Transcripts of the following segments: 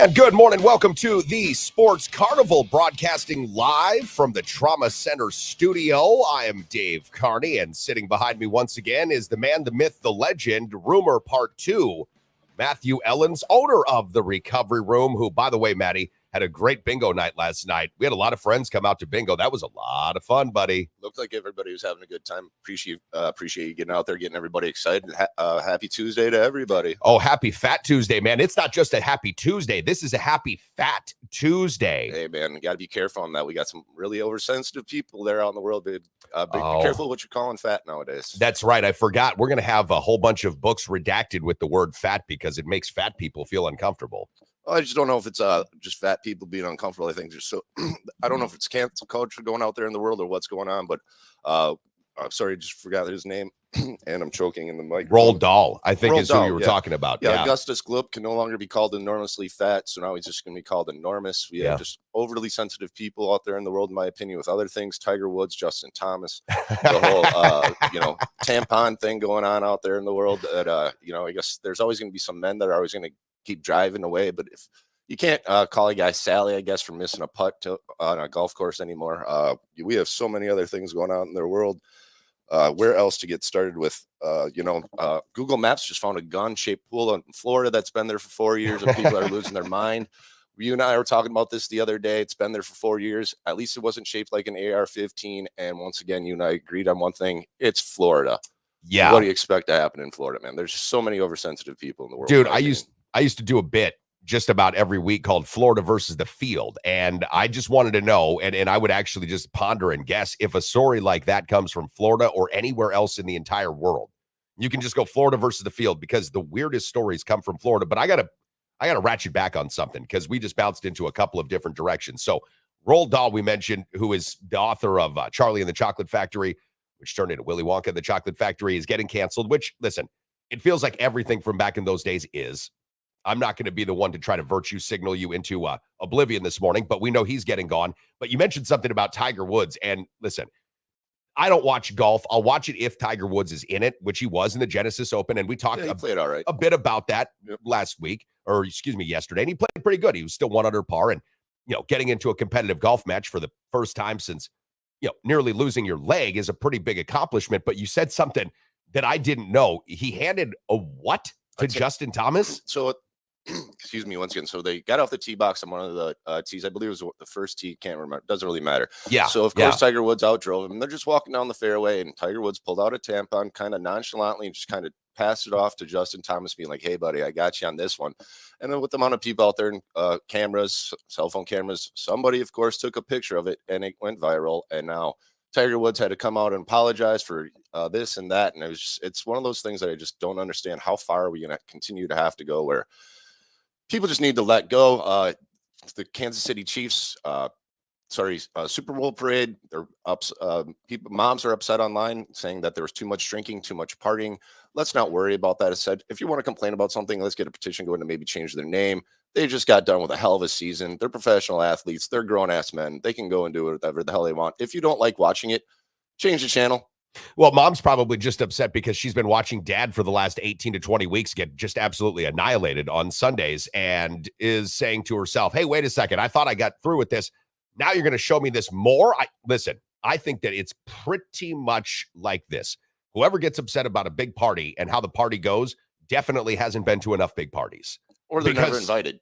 And good morning. Welcome to the Sports Carnival, broadcasting live from the Trauma Center studio. I am Dave Carney, and sitting behind me once again is the man, the myth, the legend, Rumor Part 2, Matthew Ellens, owner of the Recovery Room, who, by the way, Matty, had a great bingo night last night. We had a lot of friends come out to bingo. That was a lot of fun, buddy. Looked like everybody was having a good time. Appreciate you getting out there, getting everybody excited. Happy Tuesday to everybody. Oh, happy Fat Tuesday, man. It's not just a happy Tuesday. This is a happy Fat Tuesday. Hey, man, you got to be careful on that. We got some really oversensitive people there out in the world. Be careful what you're calling fat nowadays. That's right. I forgot. We're going to have a whole bunch of books redacted with the word fat because it makes fat people feel uncomfortable. I just don't know if it's just fat people being uncomfortable. I think there's I don't know if it's cancel culture going out there in the world or what's going on, but I'm sorry, I just forgot his name and I'm choking in the mic. Roald Dahl, I think, is who you were yeah. talking about. Yeah, Augustus Gloop can no longer be called enormously fat, so now he's just going to be called enormous. We have just overly sensitive people out there in the world, in my opinion, with other things. Tiger Woods, Justin Thomas, the whole tampon thing going on out there in the world. That I guess there's always going to be some men that are always going to keep driving away, but if you can't call a guy Sally, I guess, for missing a putt on a golf course anymore. We have so many other things going on in their world. Where else to get started with? Google Maps just found a gun-shaped pool in Florida that's been there for 4 years, and people are losing their mind. You and I were talking about this the other day. It's been there for 4 years. At least it wasn't shaped like an AR-15. And once again, you and I agreed on one thing. It's Florida. Yeah. What do you expect to happen in Florida, man? There's just so many oversensitive people in the world. Dude, I used to do a bit just about every week called Florida versus the Field. And I just wanted to know, and I would actually just ponder and guess if a story like that comes from Florida or anywhere else in the entire world. You can just go Florida versus the Field because the weirdest stories come from Florida. But I gotta ratchet back on something because we just bounced into a couple of different directions. So Roald Dahl, we mentioned, who is the author of Charlie and the Chocolate Factory, which turned into Willy Wonka and the Chocolate Factory, is getting canceled, which, listen, it feels like everything from back in those days is. I'm not going to be the one to try to virtue signal you into oblivion this morning, but we know he's getting gone. But you mentioned something about Tiger Woods, and listen, I don't watch golf. I'll watch it if Tiger Woods is in it, which he was in the Genesis Open, and we talked played all right. a bit about that yesterday, and he played pretty good. He was still 1 under par, and getting into a competitive golf match for the first time since nearly losing your leg is a pretty big accomplishment. But you said something that I didn't know. He handed a what to Justin Thomas? So, excuse me once again. So they got off the tee box on one of the tees. I believe it was the first tee. Can't remember. Doesn't really matter. Yeah. So, of course, Tiger Woods outdrove him. And they're just walking down the fairway, and Tiger Woods pulled out a tampon kind of nonchalantly and just kind of passed it off to Justin Thomas, being like, hey, buddy, I got you on this one. And then with the amount of people out there and cameras, cell phone cameras, somebody, of course, took a picture of it, and it went viral. And now Tiger Woods had to come out and apologize for this and that. And it's one of those things that I just don't understand. How far are we going to continue to have to go where people just need to let go? The Kansas City Chiefs, Super Bowl parade. They're moms are upset online saying that there was too much drinking, too much partying. Let's not worry about that. I said, if you want to complain about something, let's get a petition going to maybe change their name. They just got done with a hell of a season. They're professional athletes. They're grown-ass men. They can go and do whatever the hell they want. If you don't like watching it, change the channel. Well, mom's probably just upset because she's been watching dad for the last 18 to 20 weeks get just absolutely annihilated on Sundays and is saying to herself, hey, wait a second. I thought I got through with this. Now you're going to show me this more? Listen, I think that it's pretty much like this. Whoever gets upset about a big party and how the party goes definitely hasn't been to enough big parties. Or they're never invited.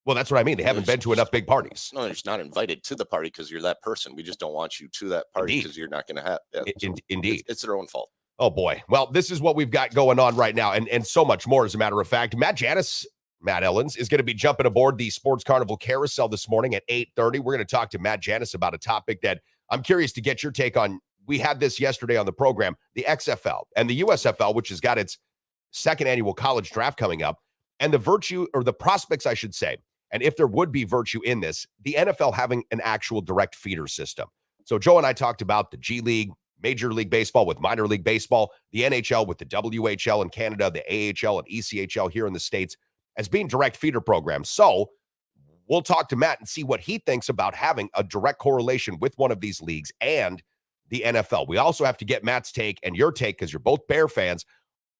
Well, that's what I mean. They haven't been to enough big parties. No, they're just not invited to the party because you're that person. We just don't want you to that party because you're not going to have. Yeah, Indeed. It's their own fault. Oh, boy. Well, this is what we've got going on right now, and so much more, as a matter of fact. Janus, Matt Ellens, is going to be jumping aboard the Sports Carnival Carousel this morning at 8:30. We're going to talk to Matt Janus about a topic that I'm curious to get your take on. We had this yesterday on the program, the XFL and the USFL, which has got its second annual college draft coming up, and the prospects, I should say, and if there would be virtue in this, the NFL having an actual direct feeder system. So Joe and I talked about the G League, Major League Baseball with minor league baseball, the NHL with the WHL in Canada, the AHL and ECHL here in the States as being direct feeder programs. So we'll talk to Matt and see what he thinks about having a direct correlation with one of these leagues and the NFL. We also have to get Matt's take and your take, because you're both Bear fans,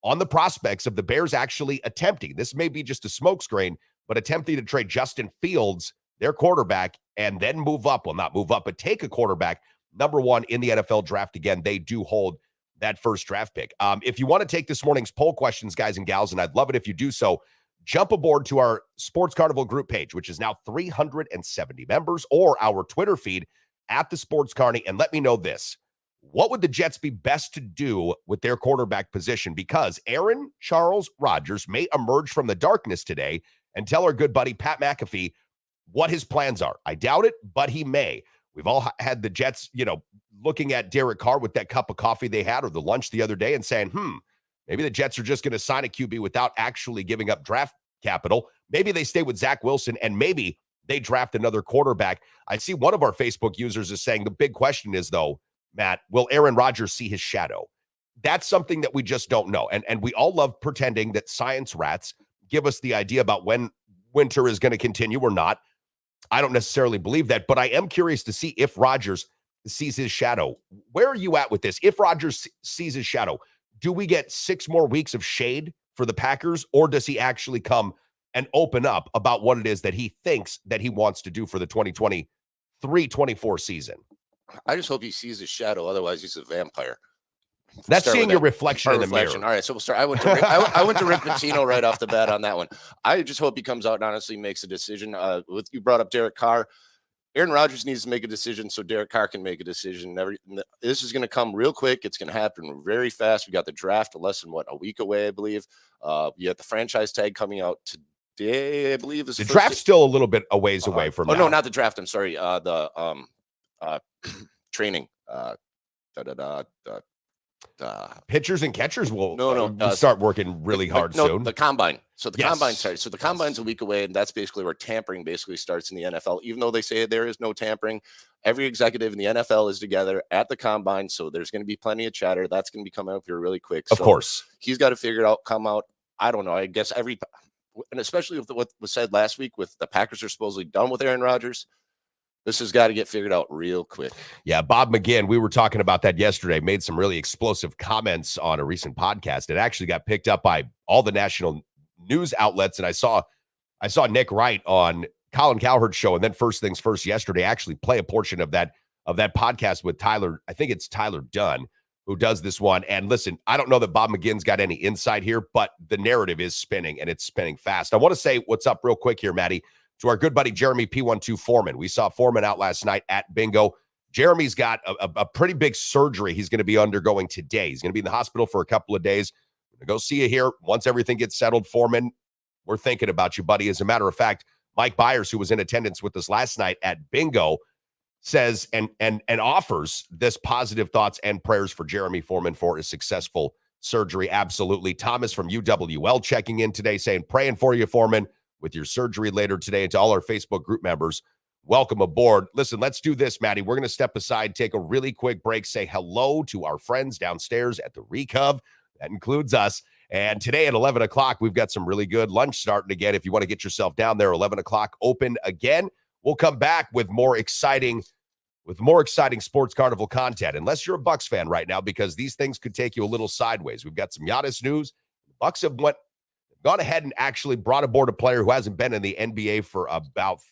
on the prospects of the Bears actually attempting. This may be just a smokescreen, but attempting to trade Justin Fields, their quarterback, and then move up. Well, not move up, but take a quarterback, number one in the NFL draft again. They do hold that first draft pick. If you want to take this morning's poll questions, guys and gals, and I'd love it if you do so, jump aboard to our Sports Carnival group page, which is now 370 members, or our Twitter feed at the Sports Carney, and let me know this. What would the Jets be best to do with their quarterback position? Because Aaron Charles Rodgers may emerge from the darkness today and tell our good buddy Pat McAfee what his plans are. I doubt it, but he may. We've all had the Jets, looking at Derek Carr with that cup of coffee they had or the lunch the other day and saying, maybe the Jets are just going to sign a QB without actually giving up draft capital. Maybe they stay with Zach Wilson, and maybe they draft another quarterback. I see one of our Facebook users is saying the big question is, though, Matt, will Aaron Rodgers see his shadow? That's something that we just don't know. And we all love pretending that science rats give us the idea about when winter is going to continue or not. I don't necessarily believe that, but I am curious to see if Rodgers sees his shadow. Where are you at with this? If Rodgers sees his shadow, do we get 6 more weeks of shade for the Packers, or does he actually come and open up about what it is that he thinks that he wants to do for the 2023-24 season? I just hope he sees his shadow. Otherwise, he's a vampire. That's seeing your reflection in the mirror. All right, so we'll start. I went to Rick Pitino right off the bat on that one. I just hope he comes out and honestly makes a decision. You brought up Derek Carr. Aaron Rodgers needs to make a decision so Derek Carr can make a decision. This is going to come real quick. It's going to happen very fast. We got the draft less than a week away, I believe. You got the franchise tag coming out today, I believe. The draft's still a little bit a ways away from now. No, not the draft. I'm sorry. The training. Pitchers and catchers will will start working really hard soon. The combine. So the combine starts. So the combine's a week away, and that's basically where tampering basically starts in the NFL. Even though they say there is no tampering, every executive in the NFL is together at the combine. So there's going to be plenty of chatter. That's going to be coming up here really quick. Of course. He's got to figure it out, come out. I don't know. I guess and especially with what was said last week with the Packers are supposedly done with Aaron Rodgers. This has got to get figured out real quick. Yeah, Bob McGinn, we were talking about that yesterday, made some really explosive comments on a recent podcast. It actually got picked up by all the national news outlets, and I saw Nick Wright on Colin Cowherd's show, and then First Things First yesterday actually play a portion of that podcast with Tyler. I think it's Tyler Dunn who does this one. And listen, I don't know that Bob McGinn's got any insight here, but the narrative is spinning, and it's spinning fast. I want to say what's up real quick here, Maddie, to our good buddy Jeremy P12 Foreman. We saw Foreman out last night at Bingo. Jeremy's got a pretty big surgery he's going to be undergoing today. He's going to be in the hospital for a couple of days. I'm going to go see you here. Once everything gets settled, Foreman, we're thinking about you, buddy. As a matter of fact, Mike Byers, who was in attendance with us last night at Bingo, says and offers this positive thoughts and prayers for Jeremy Foreman for a successful surgery. Absolutely. Thomas from UWL checking in today saying, praying for you, Foreman, with your surgery later today. And to all our Facebook group members, welcome aboard. Listen, let's do this, Maddie. We're going to step aside, take a really quick break, say hello to our friends downstairs at the Recov. That includes us. And today at 11 o'clock, we've got some really good lunch starting again. If you want to get yourself down there, 11 o'clock open again. We'll come back with more exciting Sports Carnival content, unless you're a Bucks fan right now, because these things could take you a little sideways. We've got some Giannis news. The Bucks have gone ahead and actually brought aboard a player who hasn't been in the NBA for about,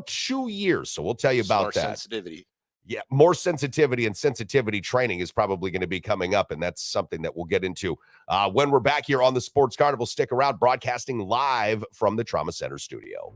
2 years. So we'll tell you about that. Sensitivity. Yeah, more sensitivity and sensitivity training is probably going to be coming up, and that's something that we'll get into when we're back here on the Sports Carnival. Stick around, broadcasting live from the Trauma Center studio.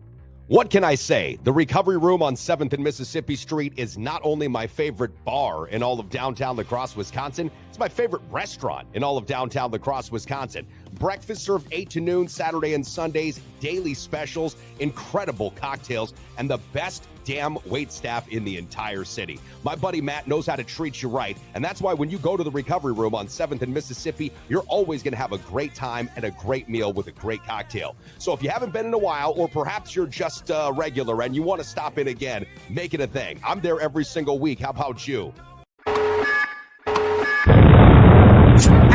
What can I say? The Recovery Room on 7th and Mississippi Street is not only my favorite bar in all of downtown La Crosse, Wisconsin, it's my favorite restaurant in all of downtown La Crosse, Wisconsin. Breakfast served 8 to noon, Saturday and Sundays, daily specials, incredible cocktails, and the best damn wait staff in the entire city. My buddy Matt knows how to treat you right, and that's why when you go to the Recovery Room on 7th and Mississippi, you're always going to have a great time and a great meal with a great cocktail. So if you haven't been in a while, or perhaps you're just a regular and you want to stop in again, make it a thing. I'm there every single week. How about you?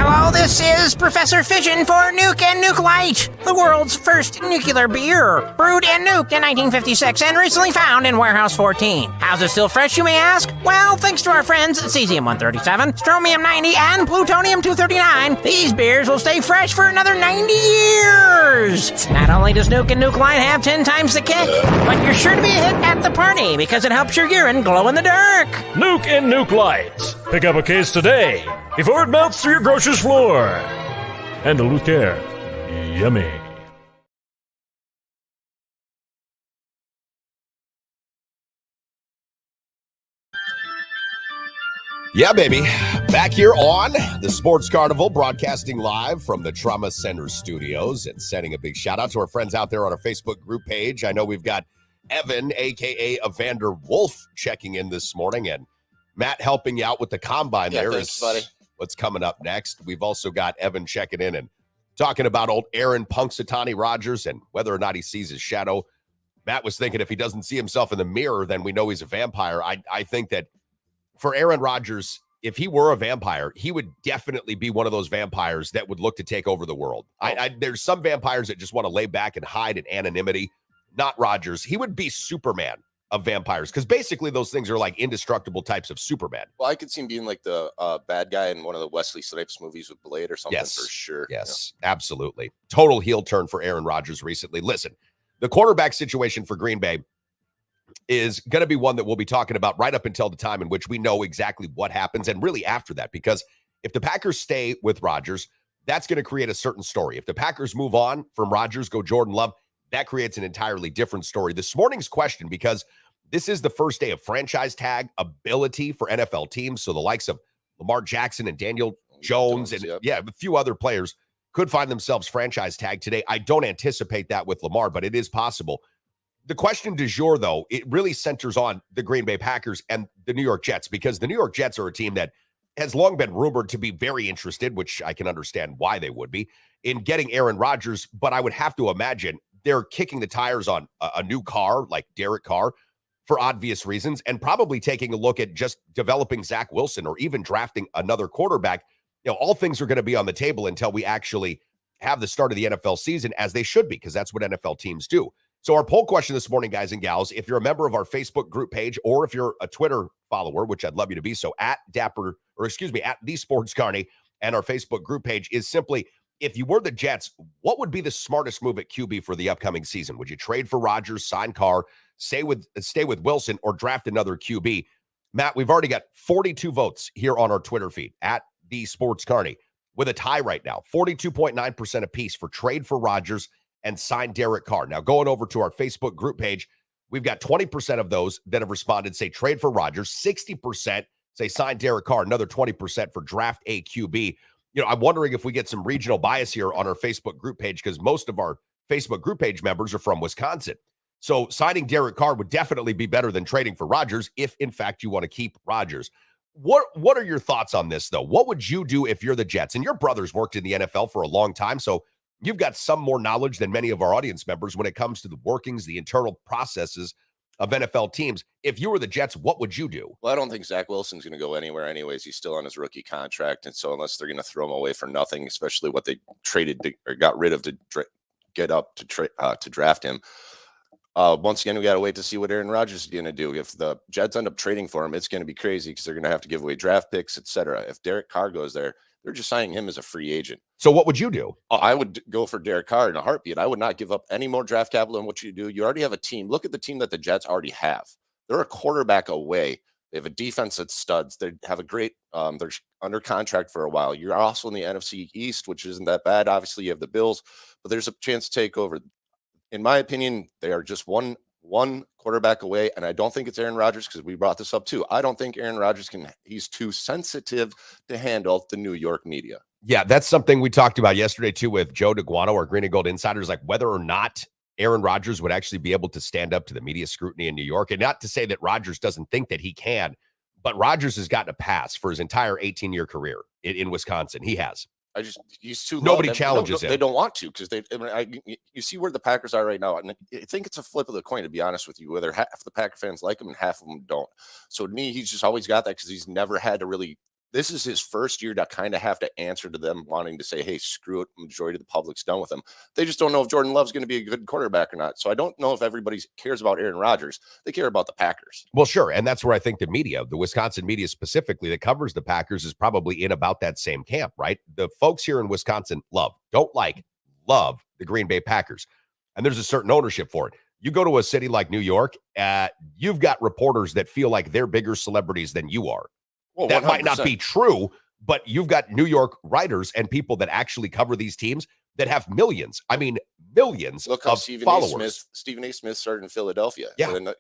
Hello, this is Professor Fission for Nuke and Nuke Light, the world's first nuclear beer. Brewed and nuked in 1956 and recently found in Warehouse 14. How's it still fresh, you may ask? Well, thanks to our friends Cesium-137, Stromium-90, and Plutonium-239, these beers will stay fresh for another 90 years. Not only does Nuke and Nuke Light have 10 times the kick, but you're sure to be a hit at the party because it helps your urine glow in the dark. Nuke and Nuke Light. Pick up a case today before it melts through your grocer's floor. And a Luke Air. Yummy. Yeah, baby. Back here on the Sports Carnival, broadcasting live from the Trauma Center studios and sending a big shout out to our friends out there on our Facebook group page. I know we've got Evan, a.k.a. Evander Wolf, checking in this morning, and Matt helping you out with the combine. Yeah, there thanks, is buddy. What's coming up next. We've also got Evan checking in and talking about old Aaron Punxsutawney Rodgers and whether or not he sees his shadow. Matt was thinking if he doesn't see himself in the mirror, then we know he's a vampire. I think that for Aaron Rodgers, if he were a vampire, he would definitely be one of those vampires that would look to take over the world. There's some vampires that just want to lay back and hide in anonymity. Not Rodgers. He would be Superman of vampires, because basically those things are like indestructible types of Superman. Well, I could see him being like the bad guy in one of the Wesley Snipes movies with Blade or something. Yes, for sure. Yes, absolutely. Total heel turn for Aaron Rodgers recently. Listen, the quarterback situation for Green Bay is going to be one that we'll be talking about right up until the time in which we know exactly what happens, and really after that, because if the Packers stay with Rodgers, that's going to create a certain story. If the Packers move on from Rodgers, go Jordan Love, that creates an entirely different story. This morning's question, because this is the first day of franchise tag ability for NFL teams, so the likes of Lamar Jackson and Daniel Jones and a few other players could find themselves franchise tag today. I don't anticipate that with Lamar, but it is possible. The question du jour, though, it really centers on the Green Bay Packers and the New York Jets, because the New York Jets are a team that has long been rumored to be very interested, which I can understand why they would be, in getting Aaron Rodgers. But I would have to imagine they're kicking the tires on a new car like Derek Carr for obvious reasons, and probably taking a look at just developing Zach Wilson or even drafting another quarterback. You know, all things are going to be on the table until we actually have the start of the NFL season, as they should be, because that's what NFL teams do. So our poll question this morning, guys and gals, if you're a member of our Facebook group page, or if you're a Twitter follower, which I'd love you to be, so at the Sports Carney, and our Facebook group page is simply, if you were the Jets, what would be the smartest move at QB for the upcoming season? Would you trade for Rodgers, sign Carr, stay with Wilson, or draft another QB? Matt, we've already got 42 votes here on our Twitter feed at the Sports Carney, with a tie right now, 42.9% apiece for trade for Rodgers and sign Derek Carr. Now, going over to our Facebook group page, we've got 20% of those that have responded, say trade for Rodgers, 60% say sign Derek Carr, another 20% for draft a QB. You know, I'm wondering if we get some regional bias here on our Facebook group page, because most of our Facebook group page members are from Wisconsin. So signing Derek Carr would definitely be better than trading for Rodgers if, in fact, you want to keep Rodgers. What are your thoughts on this, though? What would you do if you're the Jets? And your brother's worked in the NFL for a long time, so you've got some more knowledge than many of our audience members when it comes to the workings, the internal processes of NFL teams. If you were the Jets, what would you do? Well, I don't think Zach Wilson's going to go anywhere anyways. He's still on his rookie contract. And so unless they're going to throw him away for nothing, especially what they traded or got rid of to get up to draft him, once again, we got to wait to see what Aaron Rodgers is going to do. If the Jets end up trading for him, it's going to be crazy because they're going to have to give away draft picks, etc. If Derek Carr goes there, they're just signing him as a free agent. So what would you do? I would go for Derek Carr in a heartbeat. I would not give up any more draft capital than what you do. You already have a team. Look at the team that the Jets already have. They're a quarterback away. They have a defense that's studs. They have a great, they're under contract for a while. You're also in the NFC East, which isn't that bad. Obviously, you have the Bills, but there's a chance to take over. In my opinion, they are just one quarterback away, and I don't think it's Aaron Rodgers, because we brought this up too. I don't think Aaron Rodgers he's too sensitive to handle the New York media. Yeah, that's something we talked about yesterday too with Joe DeGuano, our Green and Gold Insiders, like whether or not Aaron Rodgers would actually be able to stand up to the media scrutiny in New York. And not to say that Rodgers doesn't think that he can, but Rodgers has gotten a pass for his entire 18-year career in Wisconsin. He has. He's too nobody low. challenges him. They don't want to, because you see where the Packers are right now, and I think it's a flip of the coin, to be honest with you, whether half the Packer fans like him and half of them don't. So to me, he's just always got that because he's never had to really this is his first year to kind of have to answer to them wanting to say, hey, screw it. Majority of the public's done with him. They just don't know if Jordan Love's going to be a good quarterback or not. So I don't know if everybody cares about Aaron Rodgers. They care about the Packers. Well, sure. And that's where I think the media, the Wisconsin media specifically that covers the Packers, is probably in about that same camp, right? The folks here in Wisconsin love the Green Bay Packers. And there's a certain ownership for it. You go to a city like New York, you've got reporters that feel like they're bigger celebrities than you are. Well, that 100%. Might not be true, but you've got New York writers and people that actually cover these teams that have millions. I mean, millions Look how of followers. Stephen A. Smith started in Philadelphia. Yeah. And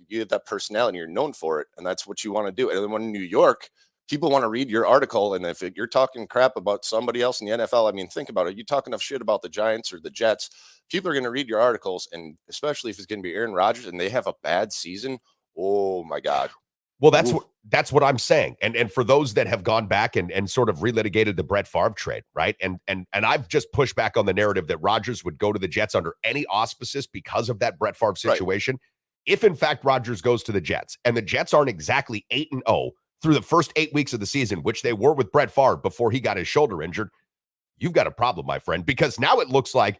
you have that personality, you're known for it, and that's what you want to do. And then when in New York, people want to read your article, and if you're talking crap about somebody else in the NFL, I mean, think about it. You talk enough shit about the Giants or the Jets, people are going to read your articles, and especially if it's going to be Aaron Rodgers and they have a bad season, oh my God. Well, that's what I'm saying. And for those that have gone back and sort of relitigated the Brett Favre trade, right? And I've just pushed back on the narrative that Rodgers would go to the Jets under any auspices because of that Brett Favre situation. Right. If in fact Rodgers goes to the Jets and the Jets aren't exactly 8-0 through the first 8 weeks of the season, which they were with Brett Favre before he got his shoulder injured, you've got a problem, my friend, because now it looks like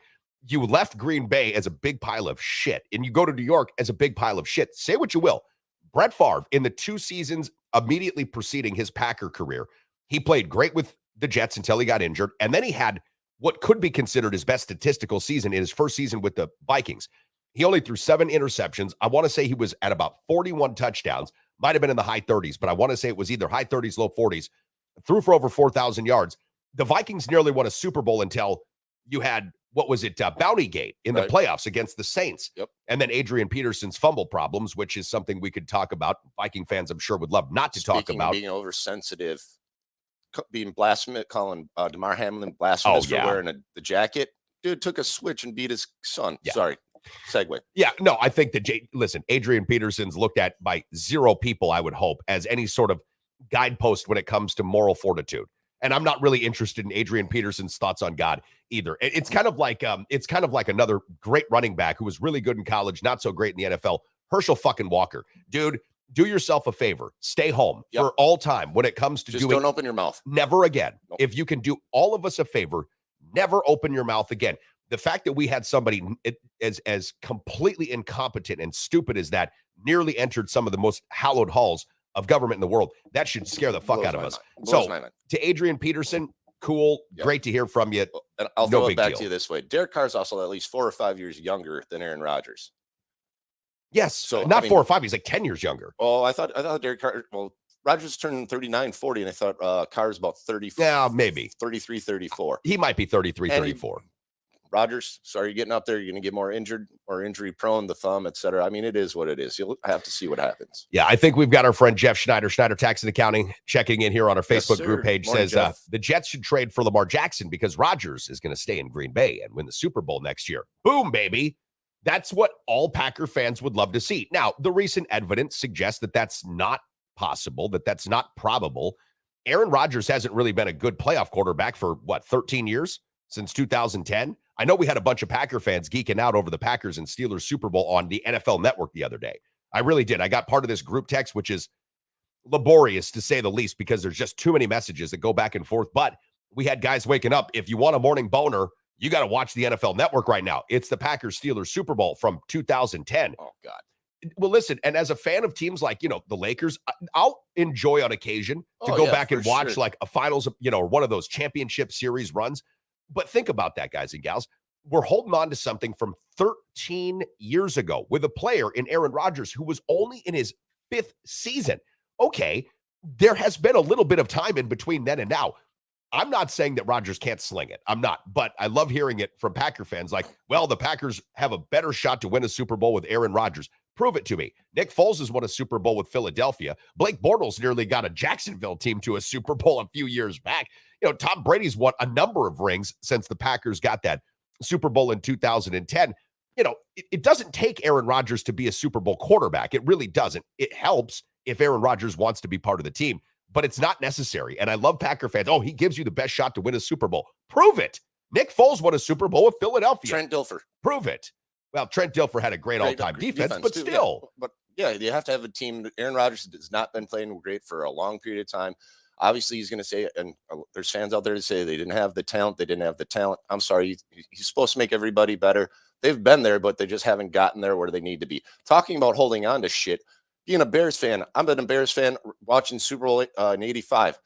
you left Green Bay as a big pile of shit and you go to New York as a big pile of shit. Say what you will. Brett Favre, in the 2 seasons immediately preceding his Packer career, he played great with the Jets until he got injured. And then he had what could be considered his best statistical season in his first season with the Vikings. He only threw 7 interceptions. I want to say he was at about 41 touchdowns. Might have been in the high 30s, but I want to say it was either high 30s, low 40s. Threw for over 4,000 yards. The Vikings nearly won a Super Bowl until you had, what was it, Bounty Gate in the playoffs against the Saints. Yep. And then Adrian Peterson's fumble problems, which is something we could talk about. Viking fans, I'm sure, would love not to talk about. Being oversensitive, being blasphemous, calling DeMar Hamlin blasphemous for wearing the jacket. Dude took a switch and beat his son. Yeah. Sorry. Segue. Yeah, no, I think that, listen, Adrian Peterson's looked at by 0 people, I would hope, as any sort of guidepost when it comes to moral fortitude. And I'm not really interested in Adrian Peterson's thoughts on God either. It's kind of like another great running back who was really good in college, not so great in the NFL, Herschel fucking Walker. Dude, do yourself a favor. Stay home for all time when it comes to just don't open your mouth. Never again. Nope. If you can do all of us a favor, never open your mouth again. The fact that we had somebody as completely incompetent and stupid as that nearly entered some of the most hallowed halls of government in the world, that should scare the fuck out of us. So to Adrian Peterson, cool, great to hear from you. And I'll throw it back to you this way. Derek Carr's also at least 4 or 5 years younger than Aaron Rodgers. Yes, so not 4 or 5, he's like 10 years younger. Oh, I thought Derek Carr, Rodgers turned 39, 40, and I thought Carr's about 30. Yeah, maybe 33, 34. He might be 33, 34. Rodgers, sorry, getting up there, you're going to get more injured or injury prone, the thumb, et cetera. I mean, it is what it is. You'll have to see what happens. Yeah, I think we've got our friend Jeff Schneider Tax and Accounting, checking in here on our Facebook group page. Morning, says the Jets should trade for Lamar Jackson because Rodgers is going to stay in Green Bay and win the Super Bowl next year. Boom, baby. That's what all Packer fans would love to see. Now, the recent evidence suggests that that's not possible, that that's not probable. Aaron Rodgers hasn't really been a good playoff quarterback for, 13 years? Since 2010? I know we had a bunch of Packer fans geeking out over the Packers and Steelers Super Bowl on the NFL Network the other day. I really did. I got part of this group text, which is laborious to say the least because there's just too many messages that go back and forth. But we had guys waking up. If you want a morning boner, you got to watch the NFL Network right now. It's the Packers Steelers Super Bowl from 2010. Oh, God. Well, listen, and as a fan of teams like, the Lakers, I'll enjoy on occasion to go back and watch like a finals, or one of those championship series runs. But think about that, guys and gals. We're holding on to something from 13 years ago with a player in Aaron Rodgers who was only in his 5th season. Okay, there has been a little bit of time in between then and now. I'm not saying that Rodgers can't sling it. I'm not. But I love hearing it from Packer fans like, well, the Packers have a better shot to win a Super Bowl with Aaron Rodgers. Prove it to me. Nick Foles has won a Super Bowl with Philadelphia. Blake Bortles nearly got a Jacksonville team to a Super Bowl a few years back. Tom Brady's won a number of rings since the Packers got that Super Bowl in 2010. It doesn't take Aaron Rodgers to be a Super Bowl quarterback. It really doesn't. It helps if Aaron Rodgers wants to be part of the team, but it's not necessary. And I love Packer fans. Oh, he gives you the best shot to win a Super Bowl. Prove it. Nick Foles won a Super Bowl with Philadelphia. Trent Dilfer. Prove it. Well, Trent Dilfer had a great all-time defense, but still. Yeah. But yeah, you have to have a team. Aaron Rodgers has not been playing great for a long period of time. Obviously, he's going to say, and there's fans out there to say they didn't have the talent. They didn't have the talent. I'm sorry. He's supposed to make everybody better. They've been there, but they just haven't gotten there where they need to be. Talking about holding on to shit, being a Bears fan, I've been a Bears fan watching Super Bowl in 85.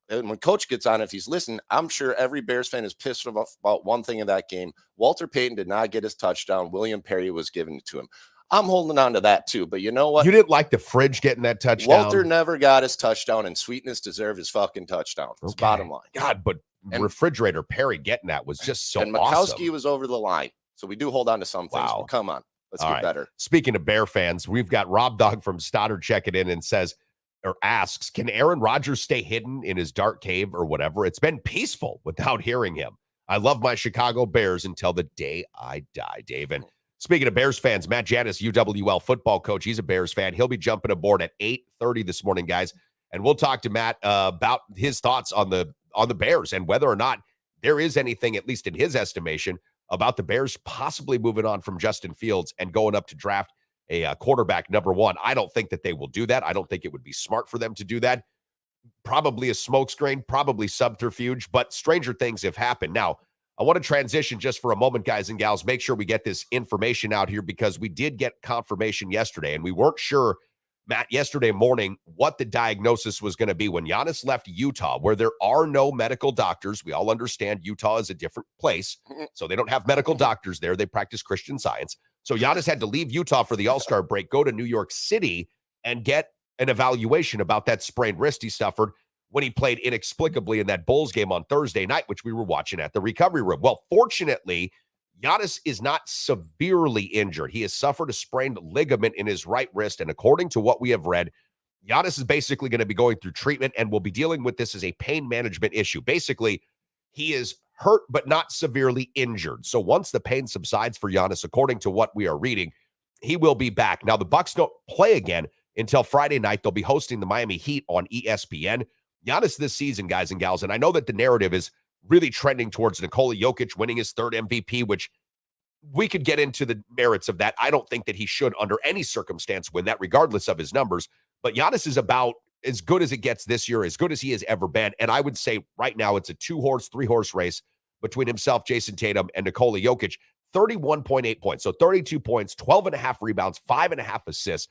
And when Coach gets on, if he's listening, I'm sure every Bears fan is pissed about one thing in that game. Walter Payton did not get his touchdown. William Perry was given it to him. I'm holding on to that too. But you know what? You didn't like the fridge getting that touchdown? Walter never got his touchdown, and Sweetness deserved his fucking touchdown. That's bottom line. God, but refrigerator Perry getting that was just so awesome. And Mikowski was over the line. So we do hold on to some things. Wow. But come on. Let's get better. Speaking of Bear fans, we've got Rob Dog from Stoddard checking in and says, or asks, can Aaron Rodgers stay hidden in his dark cave or whatever? It's been peaceful without hearing him. I love my Chicago Bears until the day I die, Dave. And speaking of Bears fans, Matt Janus, UWL football coach, he's a Bears fan. He'll be jumping aboard at 8:30 this morning, guys. And we'll talk to Matt about his thoughts on the Bears and whether or not there is anything, at least in his estimation, about the Bears possibly moving on from Justin Fields and going up to draft a quarterback number one. I don't think that they will do that. I don't think it would be smart for them to do that. Probably a smokescreen, probably subterfuge, but stranger things have happened. Now, I want to transition just for a moment, guys and gals. Make sure we get this information out here because we did get confirmation yesterday, and we weren't sure, Matt, yesterday morning what the diagnosis was going to be when Giannis left Utah, where there are no medical doctors. We all understand Utah is a different place, so they don't have medical doctors there. They practice Christian Science. So Giannis had to leave Utah for the All-Star break, go to New York City, and get an evaluation about that sprained wrist he suffered when he played inexplicably in that Bulls game on Thursday night, which we were watching at the recovery room. Well, fortunately, Giannis is not severely injured. He has suffered a sprained ligament in his right wrist, and according to what we have read, Giannis is basically going to be going through treatment and will be dealing with this as a pain management issue. Basically, he is hurt but not severely injured. So once the pain subsides for Giannis, according to what we are reading, he will be back. Now, the Bucks don't play again until Friday night. They'll be hosting the Miami Heat on ESPN. Giannis this season, guys and gals, and I know that the narrative is really trending towards Nikola Jokic winning his third MVP, which we could get into the merits of that. I don't think that he should under any circumstance win that, regardless of his numbers. But Giannis is about as good as it gets this year, as good as he has ever been. And I would say right now it's a 2-horse, 3-horse race between himself, Jason Tatum, and Nikola Jokic. 31.8 points. So 32 points, 12.5 rebounds, 5.5 assists.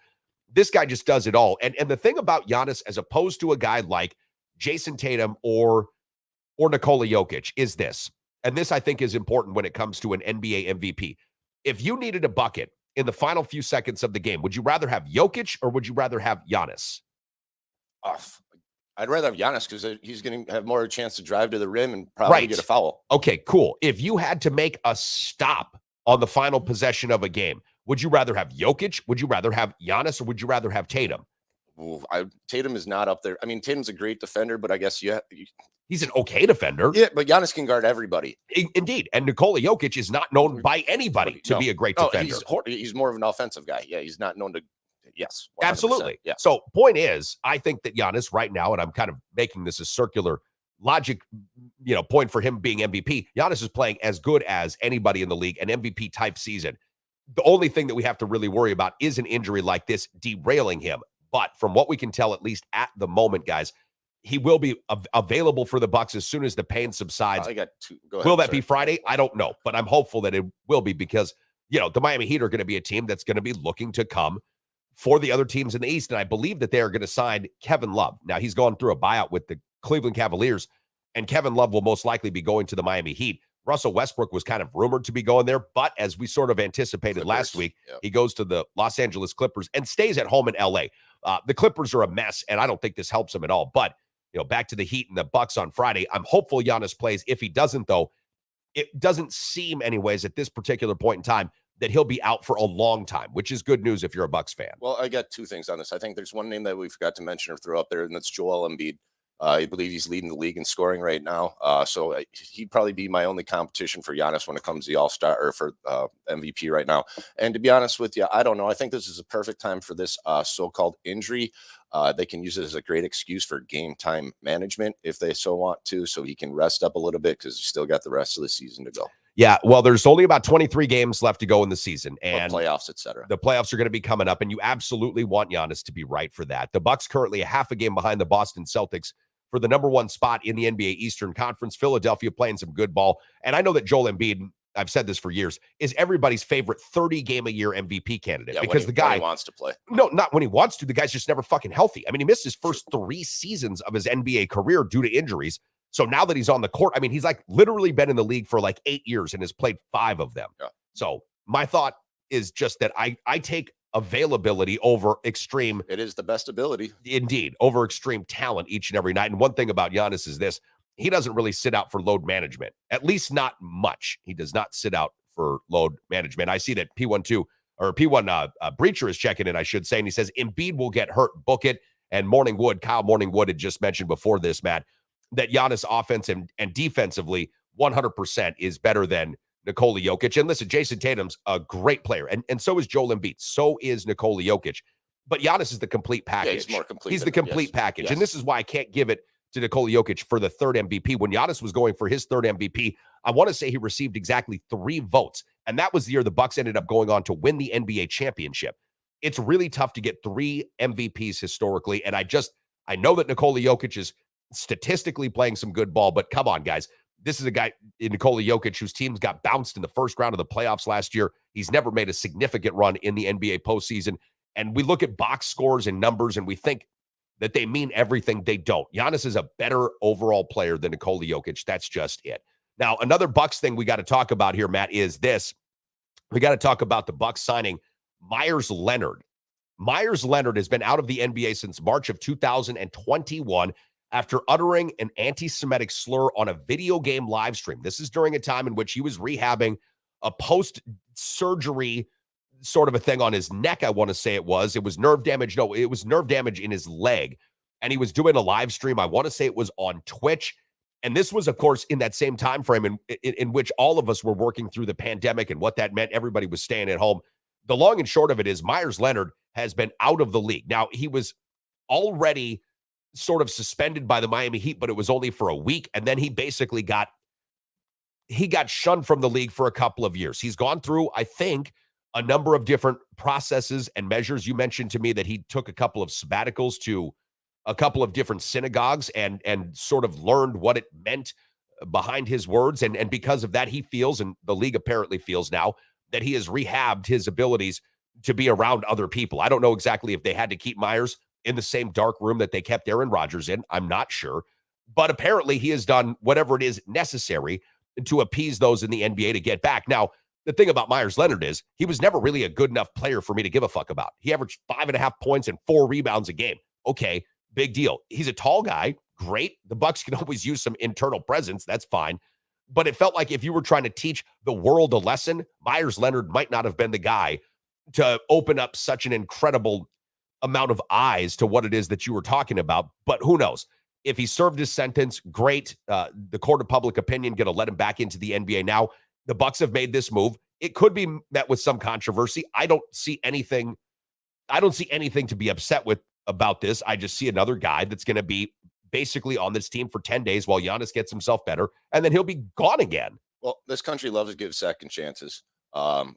This guy just does it all. And the thing about Giannis, as opposed to a guy like Jason Tatum or Nikola Jokic, is this. And this, I think, is important when it comes to an NBA MVP. If you needed a bucket in the final few seconds of the game, would you rather have Jokic or would you rather have Giannis? I'd rather have Giannis because he's going to have more chance to drive to the rim and probably get a foul. Okay, cool. If you had to make a stop on the final possession of a game, would you rather have Jokic? Would you rather have Giannis? Or would you rather have Tatum? Ooh, Tatum is not up there. I mean, Tatum's a great defender, but I guess he's an okay defender. Yeah, but Giannis can guard everybody. Indeed. And Nikola Jokic is not known by anybody to be a great defender. He's more of an offensive guy. Yeah, he's not known to. Yes, 100%. Absolutely. Yeah. So point is, I think that Giannis right now, and I'm kind of making this a circular logic, point for him being MVP. Giannis is playing as good as anybody in the league, an MVP type season. The only thing that we have to really worry about is an injury like this derailing him. But from what we can tell, at least at the moment, guys, he will be available for the Bucks as soon as the pain subsides. I got two. Go ahead. Will that be Friday? I don't know, but I'm hopeful that it will be because, the Miami Heat are going to be a team that's going to be looking to come for the other teams in the East. And I believe that they are going to sign Kevin Love. Now, he's gone through a buyout with the Cleveland Cavaliers, and Kevin Love will most likely be going to the Miami Heat. Russell Westbrook was kind of rumored to be going there, but as we sort of anticipated last week, he goes to the Los Angeles Clippers and stays at home in LA. The Clippers are a mess, and I don't think this helps him at all. But, back to the Heat and the Bucks on Friday. I'm hopeful Giannis plays. If he doesn't, though, it doesn't seem anyways at this particular point in time that he'll be out for a long time, which is good news if you're a Bucks fan. Well, I got two things on this. I think there's one name that we forgot to mention or throw up there, and that's Joel Embiid. I believe he's leading the league in scoring right now. So he'd probably be my only competition for Giannis when it comes to the All-Star or for MVP right now. And to be honest with you, I don't know. I think this is a perfect time for this so-called injury. They can use it as a great excuse for game time management if they so want to, so he can rest up a little bit because he's still got the rest of the season to go. Yeah, well, there's only about 23 games left to go in the season, and playoffs, etc. The playoffs are going to be coming up, and you absolutely want Giannis to be right for that. The Bucks currently a half a game behind the Boston Celtics for the number 1 spot in the NBA Eastern Conference. Philadelphia playing some good ball. And I know that Joel Embiid, I've said this for years, is everybody's favorite 30-game-a-year MVP candidate because the guy when he wants to play. No, not when he wants to. The guy's just never fucking healthy. I mean, he missed his first 3 seasons of his NBA career due to injuries. So now that he's on the court, I mean, he's like literally been in the league for like 8 years and has played 5 of them. Yeah. So my thought is just that I take availability over extreme. It is the best ability. Indeed, over extreme talent each and every night. And one thing about Giannis is this: he doesn't really sit out for load management, at least not much. He does not sit out for load management. I see that P1 Breacher is checking in, I should say, and he says Embiid will get hurt, book it. And Kyle Morningwood had just mentioned before this, Matt, that Giannis offense and defensively 100% is better than Nikola Jokic. And listen, Jason Tatum's a great player, and so is Joel Embiid. So is Nikola Jokic. But Giannis is the complete package. Yeah, he's more complete. He's the complete package. Yes. And this is why I can't give it to Nikola Jokic for the 3rd MVP. When Giannis was going for his 3rd MVP, I want to say he received exactly 3 votes. And that was the year the Bucks ended up going on to win the NBA championship. It's really tough to get 3 MVPs historically. And I know that Nikola Jokic is statistically playing some good ball, but come on, guys. This is a guy in Nikola Jokic whose teams got bounced in the first round of the playoffs last year. He's never made a significant run in the NBA postseason. And we look at box scores and numbers and we think that they mean everything. They don't. Giannis is a better overall player than Nikola Jokic. That's just it. Now, another Bucks thing we got to talk about here, Matt, is this. We got to talk about the Bucks signing Myers Leonard. Myers Leonard has been out of the NBA since March of 2021 after uttering an anti-Semitic slur on a video game live stream. This is during a time in which he was rehabbing a post-surgery sort of a thing on his neck, I want to say it was. It was nerve damage. No, it was nerve damage in his leg. And he was doing a live stream. I want to say it was on Twitch. And this was, of course, in that same time frame in which all of us were working through the pandemic and what that meant. Everybody was staying at home. The long and short of it is Myers Leonard has been out of the league. Now, he was already sort of suspended by the Miami Heat, but it was only for a week. And then he basically got shunned from the league for a couple of years. He's gone through, I think, a number of different processes and measures. You mentioned to me that he took a couple of sabbaticals to a couple of different synagogues and sort of learned what it meant behind his words. And because of that, he feels, and the league apparently feels now, that he has rehabbed his abilities to be around other people. I don't know exactly if they had to keep Myers in the same dark room that they kept Aaron Rodgers in. I'm not sure. But apparently he has done whatever it is necessary to appease those in the NBA to get back. Now, the thing about Myers Leonard is he was never really a good enough player for me to give a fuck about. He averaged 5.5 points and 4 rebounds a game. Okay, big deal. He's a tall guy. Great. The Bucks can always use some internal presence. That's fine. But it felt like if you were trying to teach the world a lesson, Myers Leonard might not have been the guy to open up such an incredible amount of eyes to what it is that you were talking about. But who knows? If he served his sentence, great. The court of public opinion going to let him back into the NBA now. The Bucks have made this move. It could be met with some controversy. I don't see anything to be upset with about this. I just see another guy that's going to be basically on this team for 10 days while Giannis gets himself better, and then he'll be gone again. Well, this country loves to give second chances.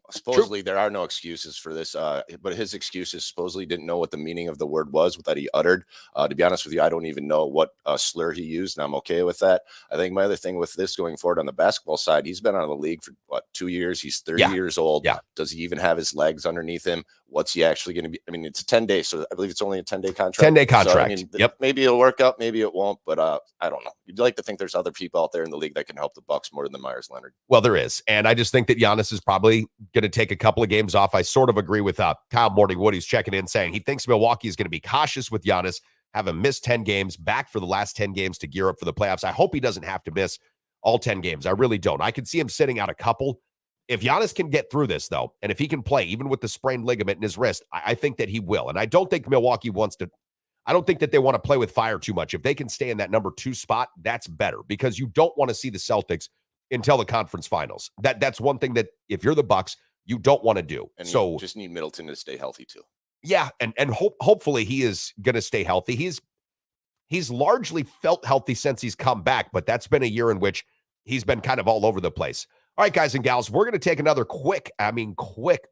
Supposedly there are no excuses for this, but his excuses supposedly didn't know what the meaning of the word was that he uttered. To be honest with you, I don't even know what slur he used, and I'm okay with that. I think my other thing with this going forward on the basketball side, he's been out of the league for 2 years. He's 30 years old. Yeah. Does he even have his legs underneath him? What's he actually going to be? I mean, it's 10 days, so I believe it's only a 10-day contract. 10-day contract. So, I mean, yep. Maybe it'll work out, maybe it won't, but I don't know. You'd like to think there's other people out there in the league that can help the Bucks more than Myers Leonard. Well, there is, and I just think that Giannis is probably going to take a couple of games off. I sort of agree with Kyle Morningwood. He's checking in saying he thinks Milwaukee is going to be cautious with Giannis, have him miss 10 games, back for the last 10 games to gear up for the playoffs. I hope he doesn't have to miss all 10 games. I really don't. I could see him sitting out a couple. If Giannis can get through this, though, and if he can play, even with the sprained ligament in his wrist, I think that he will. And I don't think Milwaukee I don't think that they want to play with fire too much. If they can stay in that number 2 spot, that's better, because you don't want to see the Celtics until the conference finals. That's one thing that if you're the Bucks, you don't want to do. And so you just need Middleton to stay healthy too. Yeah, and hopefully he is going to stay healthy. He's largely felt healthy since he's come back, but that's been a year in which he's been kind of all over the place. All right, guys and gals, we're going to take another quick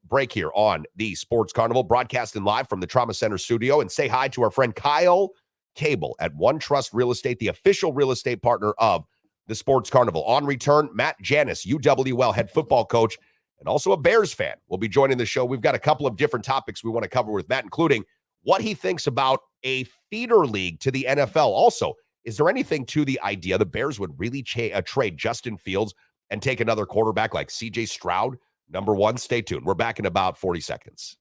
break here on the Sports Carnival, broadcasting live from the Trauma Center studio, and say hi to our friend Kyle Cable at One Trust Real Estate, the official real estate partner of the Sports Carnival. On return, Matt Janus, UWL head football coach, and also a Bears fan, will be joining the show. We've got a couple of different topics we want to cover with Matt, including what he thinks about a feeder league to the NFL. Also, is there anything to the idea the Bears would really trade Justin Fields and take another quarterback like C.J. Stroud? Number one, stay tuned. We're back in about 40 seconds.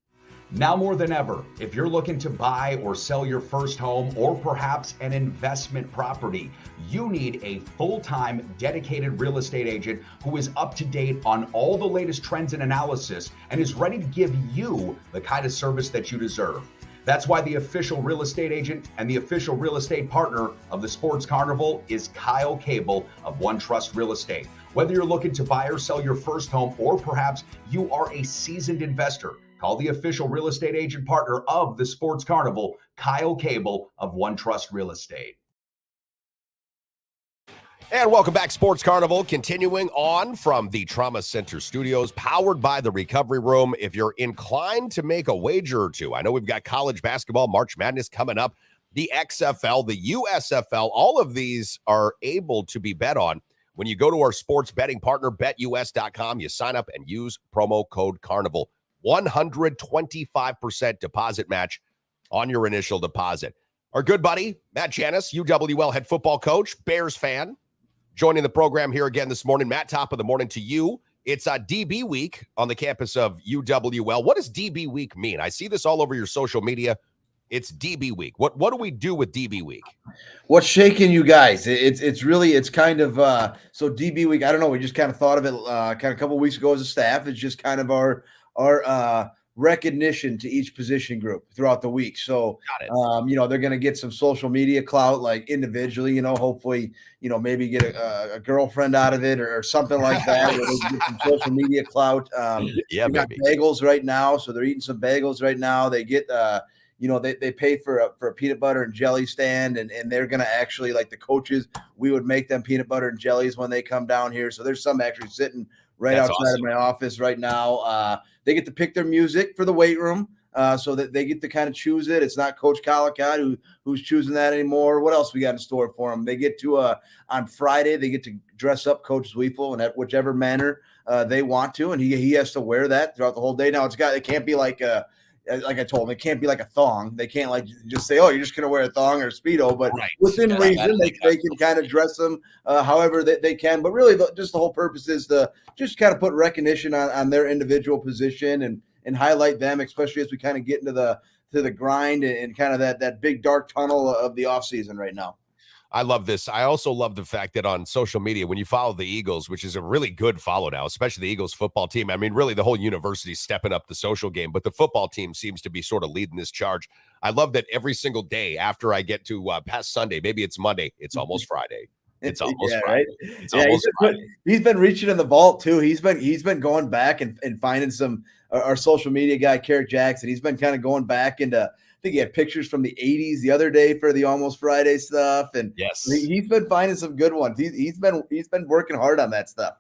Now more than ever, if you're looking to buy or sell your first home or perhaps an investment property, you need a full-time dedicated real estate agent who is up to date on all the latest trends and analysis and is ready to give you the kind of service that you deserve. That's why the official real estate agent and the official real estate partner of the Sports Carnival is Kyle Cable of One Trust Real Estate. Whether you're looking to buy or sell your first home or perhaps you are a seasoned investor, call the official real estate agent partner of the Sports Carnival, Kyle Cable of One Trust Real Estate. And welcome back, Sports Carnival, continuing on from the Trauma Center studios, powered by the Recovery Room. If you're inclined to make a wager or two, I know we've got college basketball, March Madness coming up, the XFL, the USFL, all of these are able to be bet on when you go to our sports betting partner, betus.com. You sign up and use promo code Carnival. 125% deposit match on your initial deposit. Our good buddy, Matt Janus, UWL head football coach, Bears fan, joining the program here again this morning. Matt, top of the morning to you. It's a DB week on the campus of UWL. What does DB week mean? I see this all over your social media. It's DB week. What do we do with DB week? What's shaking you guys? It's kind of so DB week. I don't know. We just kind of thought of it kind of a couple of weeks ago as a staff. It's just kind of our recognition to each position group throughout the week. So, they're going to get some social media clout, like individually, hopefully, maybe get a girlfriend out of it or something like that. Where they get some social media clout. We got bagels right now. So they're eating some bagels right now. They get, they pay for a peanut butter and jelly stand and they're going to actually, like the coaches, we would make them peanut butter and jellies when they come down here. So there's some actually sitting right outside of my office right now. They get to pick their music for the weight room so that they get to kind of choose it. It's not Coach Collicott who's choosing that anymore. What else we got in store for them? They get to on Friday, they get to dress up Coach Zweifel in whichever manner they want to, and he has to wear that throughout the whole day. Now it can't be like I told them, it can't be like a thong. They can't like just say, oh, you're just going to wear a thong or a Speedo, but within reason, they can kind of dress them however they can. But really, just the whole purpose is to just kind of put recognition on their individual position and highlight them, especially as we kind of get into the grind and kind of that big dark tunnel of the offseason right now. I love this. I also love the fact that on social media, when you follow the Eagles, which is a really good follow now, especially the Eagles football team. I mean, really the whole university is stepping up the social game, but the football team seems to be sort of leading this charge. I love that every single day after I get to past Sunday, maybe it's Monday, it's almost Friday. It's almost Friday. Right? It's almost Friday. He's been reaching in the vault too. He's been going back and finding some our social media guy, Carrick Jackson. He's been kind of going back into, I think he had pictures from the 80s the other day for the Almost Friday stuff. And yes, he's been finding some good ones. He's been working hard on that stuff.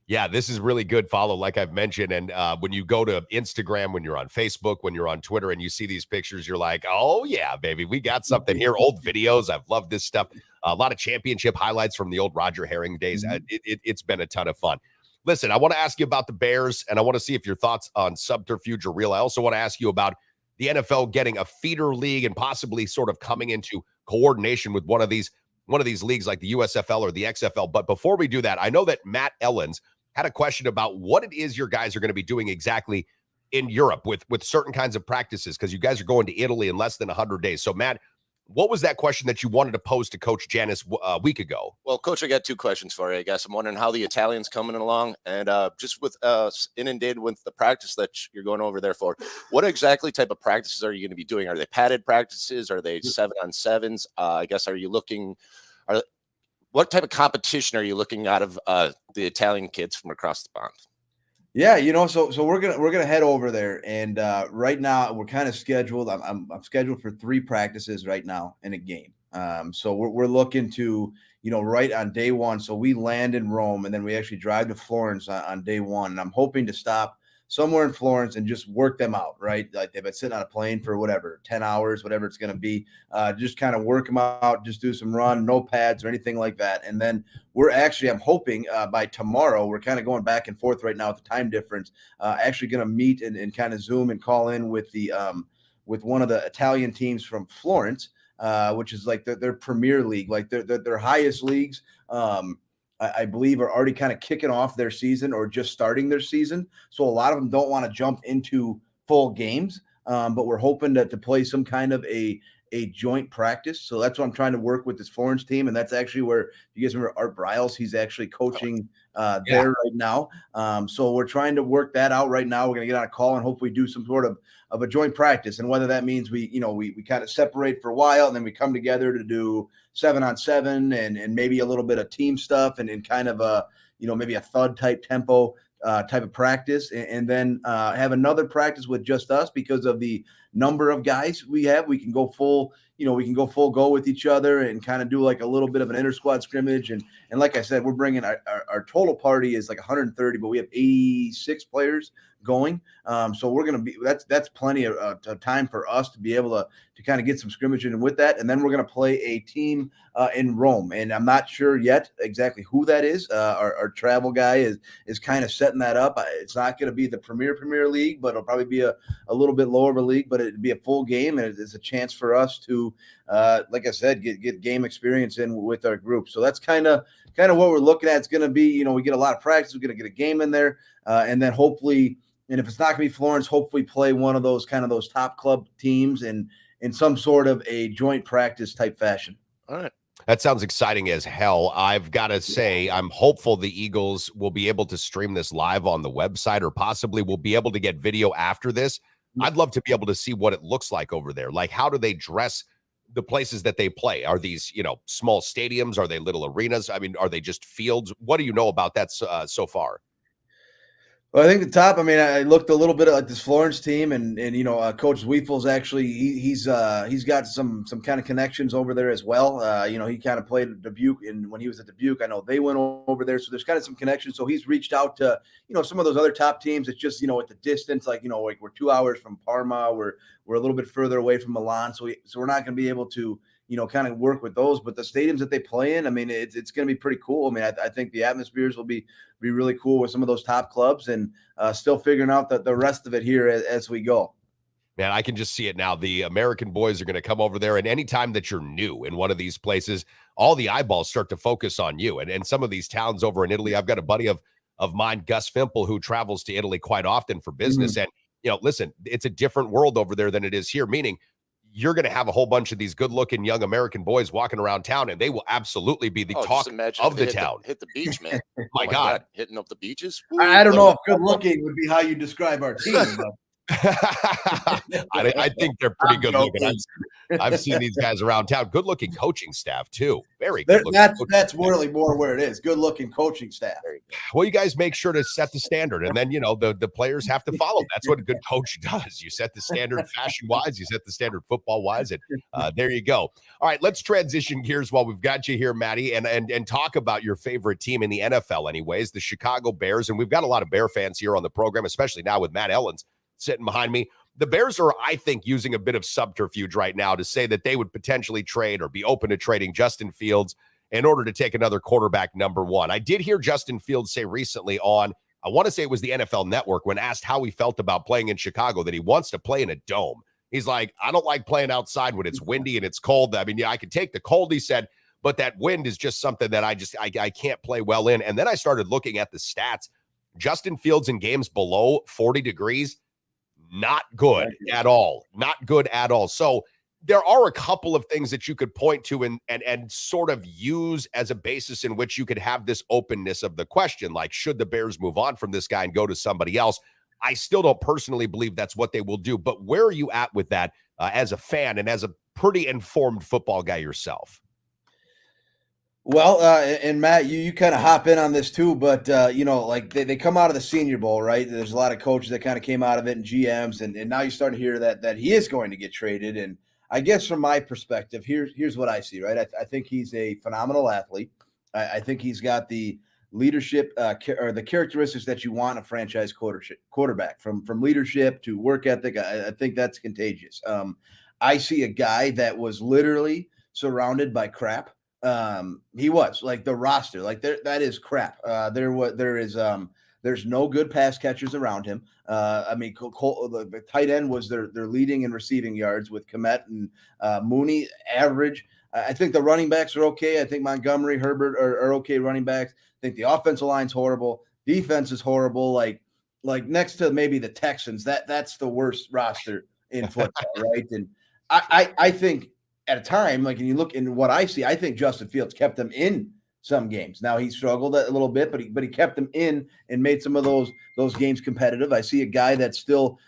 Yeah, this is really good follow, like I've mentioned. And when you go to Instagram, when you're on Facebook, when you're on Twitter, and you see these pictures, you're like, oh, yeah, baby, we got something here. Old videos. I've loved this stuff. A lot of championship highlights from the old Roger Herring days. It's been a ton of fun. Listen, I want to ask you about the Bears, and I want to see if your thoughts on subterfuge are real. I also want to ask you about the NFL getting a feeder league and possibly sort of coming into coordination with one of these leagues like the USFL or the XFL. But before we do that, I know that Matt Ellens had a question about what it is your guys are going to be doing exactly in Europe with certain kinds of practices, because you guys are going to Italy in less than 100 days. So, Matt, what was that question that you wanted to pose to Coach Janus a week ago? Well, Coach, I got two questions for you, I guess. I'm wondering how the Italians coming along, and just with inundated with the practice that you're going over there for, what exactly type of practices are you going to be doing? Are they padded practices? Are they 7-on-7s? I guess, what type of competition are you looking out of the Italian kids from across the pond? Yeah, so we're gonna head over there, and right now we're kind of scheduled. I'm scheduled for 3 practices right now in a game. So we're looking to, right on day 1. So we land in Rome, and then we actually drive to Florence on day 1. And I'm hoping to stop somewhere in Florence and just work them out, right? Like they've been sitting on a plane for whatever, 10 hours, whatever it's going to be. Just kind of work them out, just do some run, no pads or anything like that. And then I'm hoping by tomorrow, we're kind of going back and forth right now with the time difference, actually going to meet and kind of Zoom and call in with with one of the Italian teams from Florence, which is like their Premier League, like their highest leagues. I believe are already kind of kicking off their season or just starting their season. So a lot of them don't want to jump into full games, but we're hoping to play some kind of a joint practice. So that's what I'm trying to work with this Florence team. And that's actually where, you guys remember Art Briles, he's actually coaching there right now. So we're trying to work that out right now. We're going to get on a call and hopefully do some sort of a joint practice. And whether that means we kind of separate for a while and then we come together to do 7-on-7 and maybe a little bit of team stuff and kind of a, maybe a thud type tempo type of practice, and then have another practice with just us because of the number of guys we have. We can go full, full go with each other and kind of do like a little bit of an inter squad scrimmage. And like I said, we're bringing our total party is like 130, but we have 86 players going. So we're going to be, that's plenty of time for us to be able to kind of get some scrimmage in with that. And then we're going to play a team in Rome. And I'm not sure yet exactly who that is. Our travel guy is kind of setting that up. It's not going to be the Premier League, but it'll probably be a little bit lower of a league, but it'd be a full game. And it's a chance for us to, like I said, get game experience in with our group. So that's kind of what we're looking at. It's going to be, we get a lot of practice. We're going to get a game in there. And then hopefully, and if it's not going to be Florence, hopefully play one of those top club teams in some sort of a joint practice type fashion. All right. That sounds exciting as hell. I've got to say, I'm hopeful the Eagles will be able to stream this live on the website, or possibly we'll be able to get video after this. I'd love to be able to see what it looks like over there. Like, how do they dress the places that they play? Are these, small stadiums? Are they little arenas? I mean, are they just fields? What do you know about that so far? Well, I think I looked a little bit at this Florence team, and Coach Zweifels actually he's got some kind of connections over there as well. He kind of played at Dubuque, and when he was at Dubuque, I know they went over there, so there's kind of some connections. So he's reached out to some of those other top teams. It's just at the distance, like we're 2 hours from Parma, we're a little bit further away from Milan, so we're not going to be able to kind of work with those. But the stadiums that they play in, it's going to be pretty cool. I think the atmospheres will be really cool with some of those top clubs, and still figuring out the rest of it here as we go. Man, I can just see it now. The American boys are going to come over there, and anytime that you're new in one of these places, all the eyeballs start to focus on you. And some of these towns over in Italy, I've got a buddy of mine, Gus Fimple, who travels to Italy quite often for business. Mm-hmm. And, listen, it's a different world over there than it is here, meaning you're going to have a whole bunch of these good-looking young American boys walking around town, and they will absolutely be the talk of the town. Hit the beach, man. My God. Hitting up the beaches. I don't know if good-looking would be how you describe our team, but I think they're pretty good looking. I've seen these guys around town. Good looking coaching staff too. Very good looking. That's really more where it is. Good looking coaching staff. Well, you guys make sure to set the standard, and then the players have to follow. That's what a good coach does. You set the standard fashion wise. You set the standard football wise, and there you go. All right, let's transition gears while we've got you here, Maddie, and talk about your favorite team in the NFL. Anyways, the Chicago Bears, and we've got a lot of Bear fans here on the program, especially now with Matt Ellens sitting behind me. The Bears are, I think, using a bit of subterfuge right now to say that they would potentially trade or be open to trading Justin Fields in order to take another quarterback number one. I did hear Justin Fields say recently on, I want to say it was the NFL Network, when asked how he felt about playing in Chicago, that he wants to play in a dome. He's like, I don't like playing outside when it's windy and it's cold. I mean, I could take the cold, he said, but that wind is just something that I can't play well in. And then I started looking at the stats. Justin Fields in games below 40 degrees, not good at all. Not good at all. So there are a couple of things that you could point to and sort of use as a basis in which you could have this openness of the question, like, should the Bears move on from this guy and go to somebody else? I still don't personally believe that's what they will do. But where are you at with that as a fan and as a pretty informed football guy yourself? Well, and Matt, you kind of hop in on this too, but like they come out of the Senior Bowl, right? There's a lot of coaches that kind of came out of it and GMs, and now you're starting to hear that he is going to get traded. And I guess from my perspective, here's what I see, right? I think he's a phenomenal athlete. I think he's got the leadership or the characteristics that you want in a franchise quarterback, from leadership to work ethic. I think that's contagious. I see a guy that was literally surrounded by crap. He was like the roster, like that is crap. There's no good pass catchers around him. I mean, the tight end was their leading in receiving yards with Komet and Mooney, average. I think the running backs are okay. I think Montgomery, Herbert are okay running backs. I think the offensive line's horrible. Defense is horrible. Like next to maybe the Texans, that's the worst roster in football, right? And I think at a time, like, and you look in what I see, I think Justin Fields kept them in some games. Now he struggled a little bit, but he kept them in and made some of those games competitive. I see a guy that's still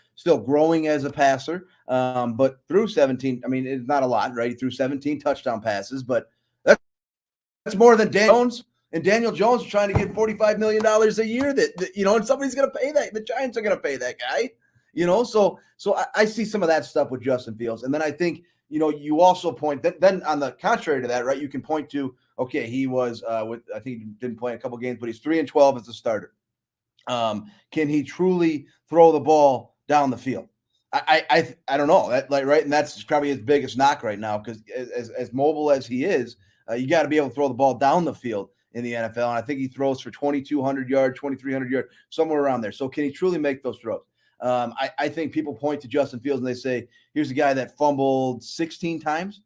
growing as a passer, but through 17, I mean, it's not a lot, right? He threw 17 touchdown passes, but that's more than Jones. And Daniel Jones is trying to get $45 million a year that and somebody's going to pay that. The Giants are going to pay that guy, So I see some of that stuff with Justin Fields. And then I think, you also point that then on the contrary to that, right, you can point to, okay, he was I think he didn't play in a couple games, but he's 3-12 as a starter. Can he truly throw the ball down the field? I don't know that, like, right. And that's probably his biggest knock right now, because as mobile as he is, you got to be able to throw the ball down the field in the NFL. And I think he throws for 2,200 yards, 2,300 yards, somewhere around there. So can he truly make those throws? I think people point to Justin Fields and they say, here's a guy that fumbled 16 times.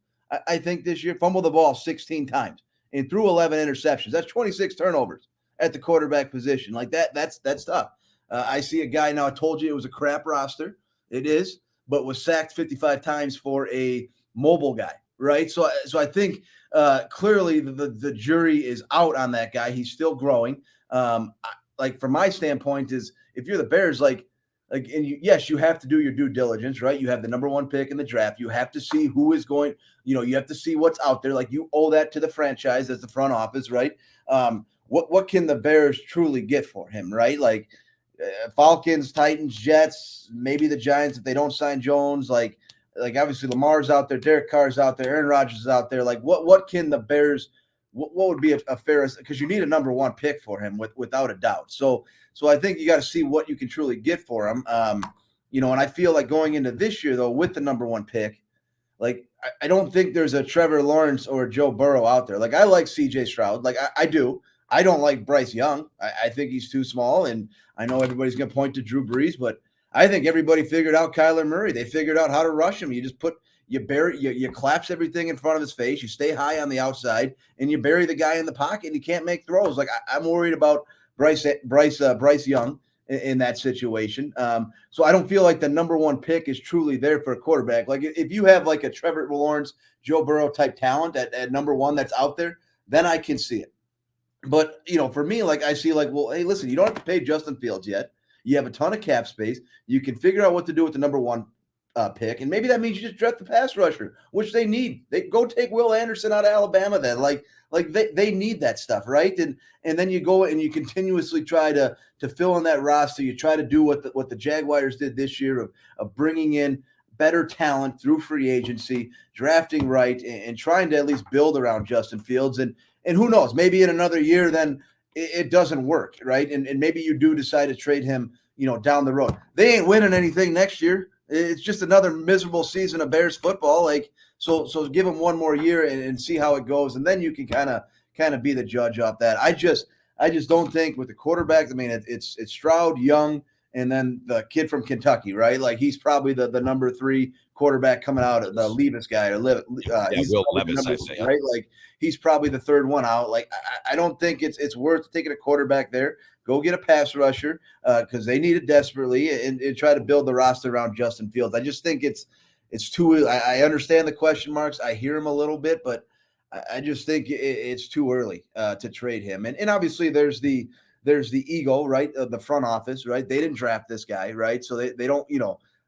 I think this year fumbled the ball 16 times and threw 11 interceptions. That's 26 turnovers at the quarterback position. Like that's tough. I see a guy now. I told you it was a crap roster. It is, but was sacked 55 times for a mobile guy, right? So I think clearly the jury is out on that guy. He's still growing. Like from my standpoint is, if you're the Bears, yes, you have to do your due diligence, right? You have the number 1 pick in the draft. You have to see who is going, you have to see what's out there. Like, you owe that to the franchise as the front office, right? What can the Bears truly get for him, right? Like Falcons, Titans, Jets, maybe the Giants if they don't sign Jones. Like obviously Lamar's out there, Derek Carr's out there, Aaron Rodgers is out there. Like what can the Bears? What would be a fair? Because you need a number 1 pick for him without a doubt. So I think you got to see what you can truly get for him. And I feel like going into this year though with the number 1 pick, like I don't think there's a Trevor Lawrence or Joe Burrow out there. Like I like C.J. Stroud, like I do. I don't like Bryce Young. I think he's too small, and I know everybody's going to point to Drew Brees, but I think everybody figured out Kyler Murray. They figured out how to rush him. You just you collapse everything in front of his face. You stay high on the outside, and you bury the guy in the pocket, and he can't make throws. Like I'm worried about Bryce Young in that situation. So I don't feel like the number 1 pick is truly there for a quarterback. Like if you have like a Trevor Lawrence, Joe Burrow type talent at number 1 that's out there, then I can see it. But, for me, like I see like, well, hey, listen, you don't have to pay Justin Fields yet. You have a ton of cap space. You can figure out what to do with the number 1 pick. And maybe that means you just draft the pass rusher, which they need. They go take Will Anderson out of Alabama then. Like they need that stuff, right? And then you go and you continuously try to fill in that roster. You try to do what the Jaguars did this year of bringing in better talent through free agency, drafting right, and trying to at least build around Justin Fields. And who knows, maybe in another year, then it doesn't work, right? And maybe you do decide to trade him, down the road. They ain't winning anything next year. It's just another miserable season of Bears football. Like, so give him 1 more year and see how it goes. And then you can kind of be the judge of that. I just don't think with the quarterback, I mean, it's Stroud, Young, and then the kid from Kentucky, right? Like he's probably the number 3 quarterback coming out of the Levis guy or Will Levis, I say, right? Like he's probably the 3rd one out. Like I don't think it's worth taking a quarterback there. Go get a pass rusher because they need it desperately, and try to build the roster around Justin Fields. I just think it's too. I understand the question marks. I hear him a little bit, but I just think it's too early to trade him. And obviously there's the ego, right, of the front office, right? They didn't draft this guy, right? So they don't,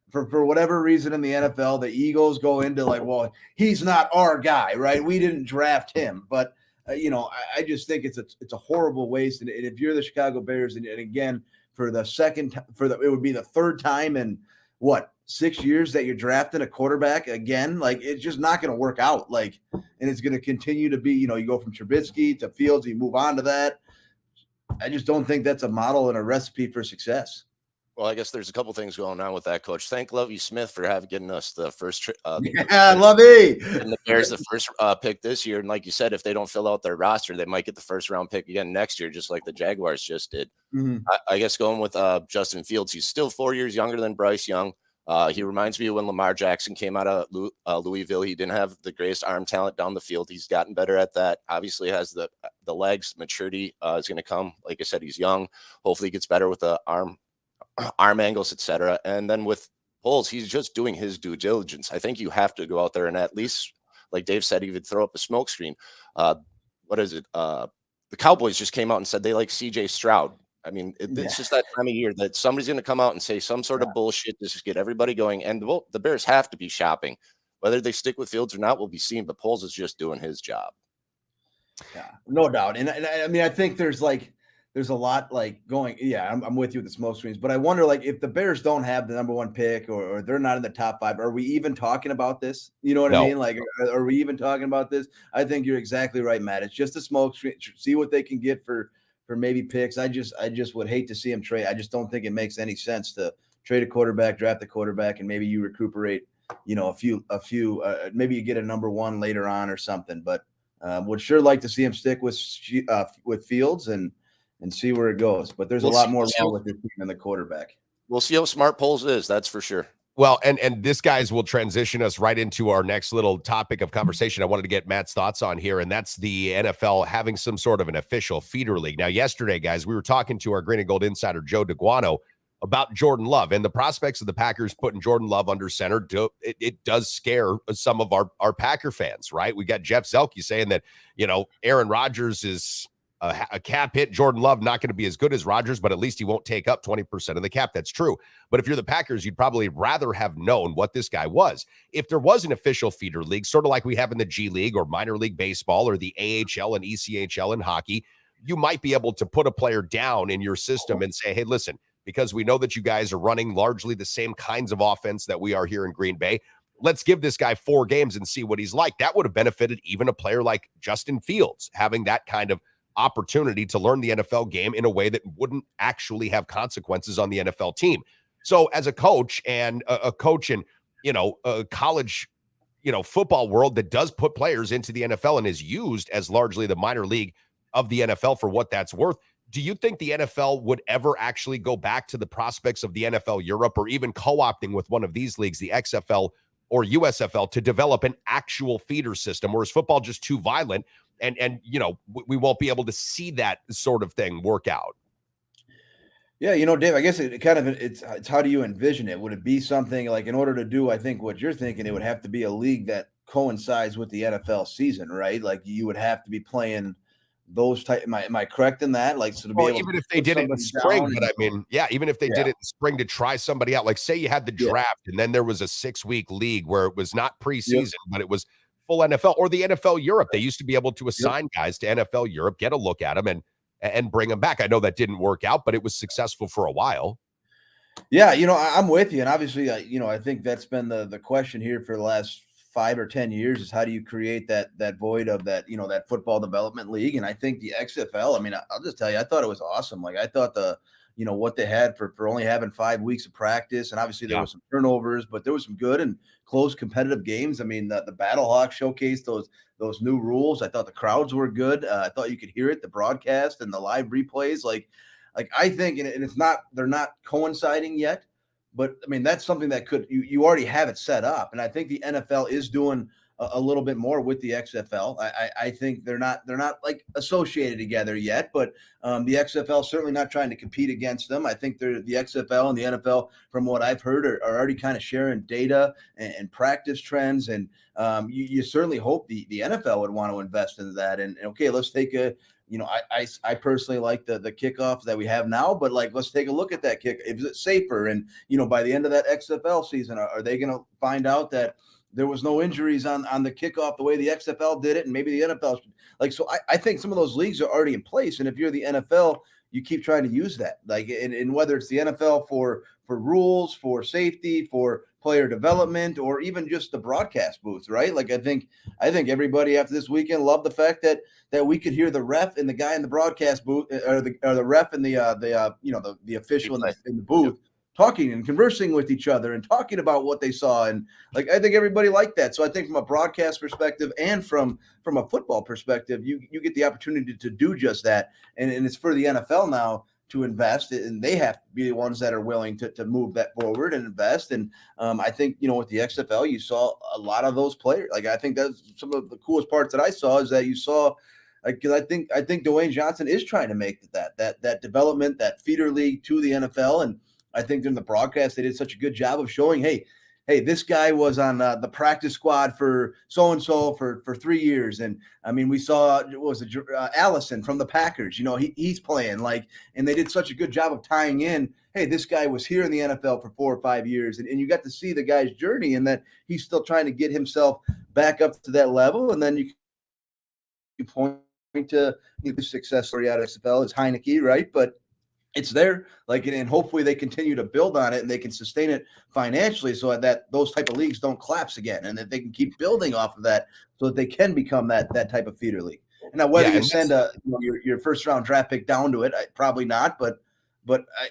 for whatever reason in the NFL, the egos go into like, well, he's not our guy, right? We didn't draft him. But, I just think it's a horrible waste. And if you're the Chicago Bears, and again, for the it would be the 3rd time in 6 years that you're drafting a quarterback again, like it's just not going to work out. Like, and it's going to continue to be, you go from Trubisky to Fields, you move on to that. I just don't think that's a model and a recipe for success. Well, I guess there's a couple things going on with that, Coach. Thank Lovie Smith for getting us the first. Lovey. And the Bears the first pick this year. And like you said, if they don't fill out their roster, they might get the first round pick again next year, just like the Jaguars just did. Mm-hmm. I guess going with Justin Fields, he's still 4 years younger than Bryce Young. He reminds me of when Lamar Jackson came out of Louisville. He didn't have the greatest arm talent down the field. He's gotten better at that. Obviously has the legs. Maturity is going to come. Like I said, he's young. Hopefully he gets better with the arm angles, etc. And then with Poles, he's just doing his due diligence. I think you have to go out there and at least, like Dave said, he would throw up a smoke screen. What is it? The Cowboys just came out and said they like CJ Stroud. I mean, it's just that time of year that somebody's going to come out and say some sort of bullshit to just get everybody going. And the Bears have to be shopping. Whether they stick with Fields or not will be seen, but Poles is just doing his job. Yeah, no doubt. And I mean, I think there's a lot like going. Yeah, I'm with you with the smoke screens, but I wonder like if the Bears don't have the number 1 pick or they're not in the top 5, are we even talking about this? You know what I mean? Like, are we even talking about this? I think you're exactly right, Matt. It's just a smoke screen. See what they can get for maybe picks. I just would hate to see him trade. I just don't think it makes any sense to trade a quarterback, draft a quarterback, and maybe you recuperate, a few. Maybe you get a number 1 later on or something. But would sure like to see him stick with Fields and see where it goes. But there's a lot more wrong with this team than the quarterback. We'll see how smart Poles is. That's for sure. Well, and this, guys, will transition us right into our next little topic of conversation I wanted to get Matt's thoughts on here, and that's the NFL having some sort of an official feeder league. Now, yesterday, guys, we were talking to our Green and Gold insider, Joe DeGuano, about Jordan Love, and the prospects of the Packers putting Jordan Love under center, it does scare some of our Packer fans, right? We got Jeff Zelke saying that, Aaron Rodgers is a cap hit. Jordan Love not going to be as good as Rodgers, but at least he won't take up 20% of the cap. That's true. But if you're the Packers, you'd probably rather have known what this guy was. If there was an official feeder league, sort of like we have in the G League or minor league baseball or the AHL and ECHL in hockey, you might be able to put a player down in your system and say, hey, listen, because we know that you guys are running largely the same kinds of offense that we are here in Green Bay, let's give this guy 4 games and see what he's like. That would have benefited even a player like Justin Fields, having that kind of opportunity to learn the NFL game in a way that wouldn't actually have consequences on the NFL team. So as a coach and a coach in, a college, football world that does put players into the NFL and is used as largely the minor league of the NFL for what that's worth, do you think the NFL would ever actually go back to the prospects of the NFL Europe or even co-opting with one of these leagues, the XFL or USFL, to develop an actual feeder system, or is football just too violent and we won't be able to see that sort of thing work out? Yeah, Dave, I guess it's how do you envision it? Would it be something like, in order to do, I think what you're thinking, it would have to be a league that coincides with the NFL season, right? Like you would have to be playing those type. Am I correct in that? Like, so to be able even to if they did it in the spring, but I mean, even if they did it in the spring to try somebody out, like say you had the draft and then there was a 6-week league where it was not preseason, but it was full NFL, or the NFL Europe. They used to be able to assign guys to NFL Europe, get a look at them and bring them back. I know that didn't work out, but it was successful for a while. Yeah. I'm with you. And obviously, I think that's been the question here for the last 5 or 10 years is how do you create that void of that, that football development league? And I think the XFL, I mean, I'll just tell you, I thought it was awesome. Like I thought what they had for only having 5 weeks of practice. And obviously there was some turnovers, but there was some good and close competitive games. I mean, the Battlehawk showcased those new rules. I thought the crowds were good. I thought you could hear it, the broadcast and the live replays. Like I think, and it's not, they're not coinciding yet, but I mean, that's something that you already have it set up. And I think the NFL is doing a little bit more with the XFL. I think they're not like associated together yet, but the XFL certainly not trying to compete against them. I think the XFL and the NFL, from what I've heard, are already kind of sharing data and practice trends. And you certainly hope the NFL would want to invest into that. And okay, let's take I personally like the kickoffs that we have now, but like, let's take a look at that kick. Is it safer? And, by the end of that XFL season, are they going to find out that there was no injuries on the kickoff the way the XFL did it, and maybe the NFL should, so I think some of those leagues are already in place. And if you're the NFL, you keep trying to use that, like, and whether it's the NFL for rules, for safety, for player development, or even just the broadcast booth, right? Like I think everybody after this weekend loved the fact that we could hear the ref and the guy in the broadcast booth, or the ref and the official in the booth talking and conversing with each other and talking about what they saw. And like, I think everybody liked that. So I think from a broadcast perspective and from a football perspective, you get the opportunity to do just that. And it's for the NFL now to invest, and they have to be the ones that are willing to move that forward and invest. And I think, with the XFL, you saw a lot of those players. Like, I think that's some of the coolest parts that I saw, is that you saw, because I think Dwayne Johnson is trying to make that development, that feeder league to the NFL. And I think in the broadcast, they did such a good job of showing, hey, this guy was on the practice squad for so-and-so for 3 years. And I mean, we saw, Allison from the Packers, he's playing, and they did such a good job of tying in, hey, this guy was here in the NFL for 4 or 5 years. And you got to see the guy's journey, and that he's still trying to get himself back up to that level. And then you point to the success story out of XFL is Heineke, right? But it's there, and hopefully they continue to build on it, and they can sustain it financially, so that those type of leagues don't collapse again, and that they can keep building off of that, so that they can become that type of feeder league. And now, whether you send your first round draft pick down to it, probably not, but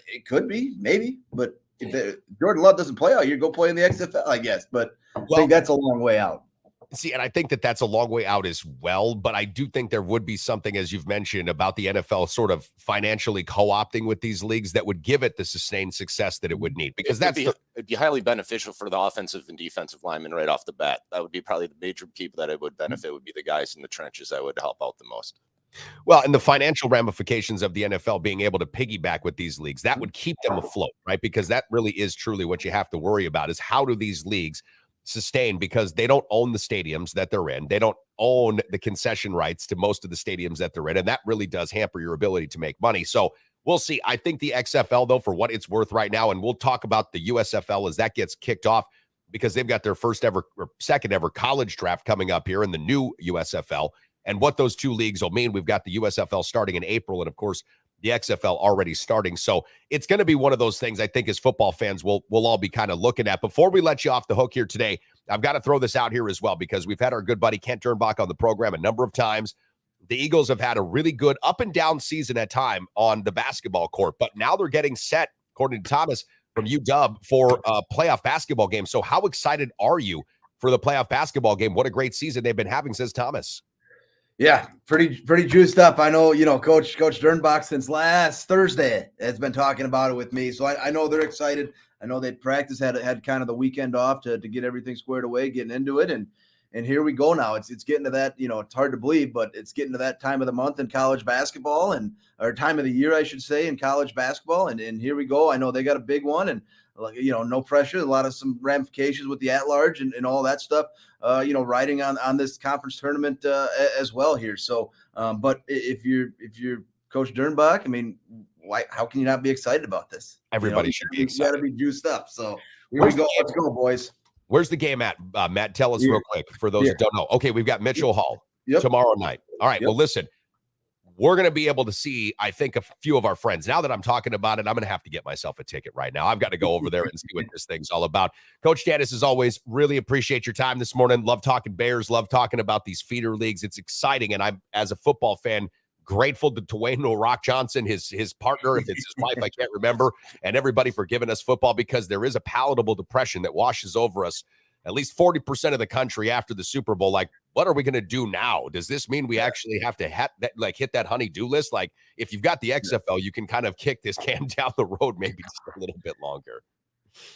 it could be, maybe. But if Jordan Love doesn't play out, you go play in the XFL, I guess. But I think that's a long way out. See, and I think that's a long way out as well, but I do think there would be something, as you've mentioned, about the NFL sort of financially co-opting with these leagues that would give it the sustained success that it would need, because it'd be highly beneficial for the offensive and defensive linemen right off the bat. That would be probably the major people that it would benefit, would be the guys in the trenches that would help out the most. Well, and the financial ramifications of the NFL being able to piggyback with these leagues, that would keep them afloat, right? Because that really is truly what you have to worry about, is how do these leagues sustain, because they don't own the stadiums that they're in. They don't own the concession rights to most of the stadiums that they're in. And that really does hamper your ability to make money. So we'll see. I think the XFL, though, for what it's worth right now, and we'll talk about the USFL as that gets kicked off, because they've got their first ever or second ever college draft coming up here in the new USFL, and what those two leagues will mean. We've got the USFL starting in April, and of course, the XFL already starting. So it's going to be one of those things, I think, as football fans we'll all be kind of looking at. Before we let you off the hook here today, I've got to throw this out here as well, because we've had our good buddy Kent Dernbach on the program a number of times. The Eagles have had a really good up and down season at time on the basketball court, but now they're getting set, according to Thomas from UW, for a playoff basketball game. So how excited are you for the playoff basketball game? What a great season they've been having, says Thomas. Yeah, pretty juiced up. I know, Coach Dernbach since last Thursday has been talking about it with me. So I know they're excited. I know they practiced, had kind of the weekend off to get everything squared away, getting into it. And here we go now. It's getting to that, it's hard to believe, but it's getting to that time of the month in college basketball, or time of the year, I should say, in college basketball. And here we go. I know they got a big one, and no pressure, some ramifications with the at-large and all that stuff, riding on this conference tournament as well here. So, but if you're Coach Dernbach, I mean, how can you not be excited about this? Everybody should be excited. You got to be juiced up. So here we go. Let's go, boys. Where's the game at, Matt? Tell us real quick for those that don't know. Okay, we've got Mitchell Hall tomorrow night. All right, well, listen. We're going to be able to see, I think, a few of our friends. Now that I'm talking about it, I'm going to have to get myself a ticket right now. I've got to go over there and see what this thing's all about. Coach Janus, as always, really appreciate your time this morning. Love talking Bears. Love talking about these feeder leagues. It's exciting. And I'm, as a football fan, grateful to Dwayne "The Rock" Johnson, his partner, if it's his wife, I can't remember, and everybody for giving us football, because there is a palatable depression that washes over us, at least 40% of the country after the Super Bowl. Like, what are we going to do now? Does this mean we actually have to hit that honey-do list? Like, if you've got the XFL, you can kind of kick this can down the road maybe just a little bit longer.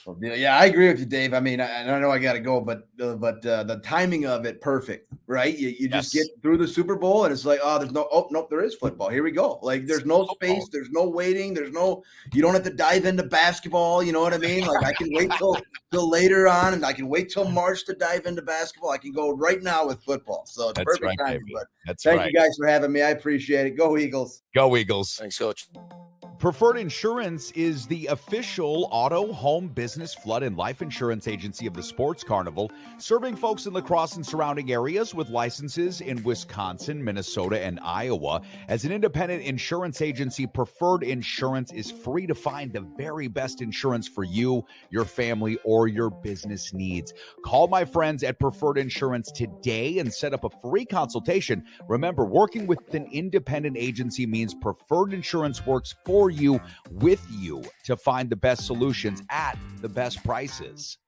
Well, yeah, I agree with you, Dave. I mean, I know I got to go, but the timing of it, perfect, right? You just get through the Super Bowl, and it's like, there is football. Here we go. Like, there's no space, there's no waiting, you don't have to dive into basketball. You know what I mean? Like, I can wait till later on, and I can wait till March to dive into basketball. I can go right now with football. So it's perfect timing. Thank you guys for having me. I appreciate it. Go Eagles. Go Eagles. Thanks, Coach. Preferred Insurance is the official auto, home, business, flood, and life insurance agency of the Sports Carnival, serving folks in La Crosse and surrounding areas with licenses in Wisconsin, Minnesota, and Iowa. As an independent insurance agency, Preferred Insurance is free to find the very best insurance for you, your family, or your business needs. Call my friends at Preferred Insurance today and set up a free consultation. Remember, working with an independent agency means Preferred Insurance works for you, with you, to find the best solutions at the best prices.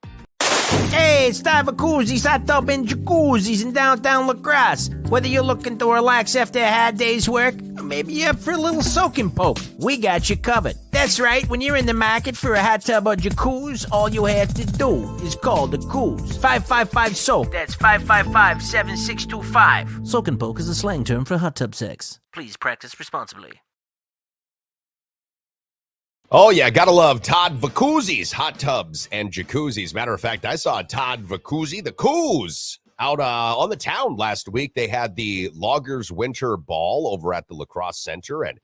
Hey, it's time for koozies, hot tub, and jacuzzis in downtown La Crosse. Whether you're looking to relax after a hard day's work, or maybe you're up for a little soak and poke, we got you covered. That's right, when you're in the market for a hot tub or jacuzzi, all you have to do is call the Coos. 555-SOAK. That's 555-7625. Soak and poke is a slang term for hot tub sex. Please practice responsibly. Oh, yeah, gotta love Todd Vacuzzi's hot tubs and jacuzzis. Matter of fact, I saw Todd Vacuzzi, the Coos, out on the town last week. They had the Loggers Winter Ball over at the La Crosse Center, and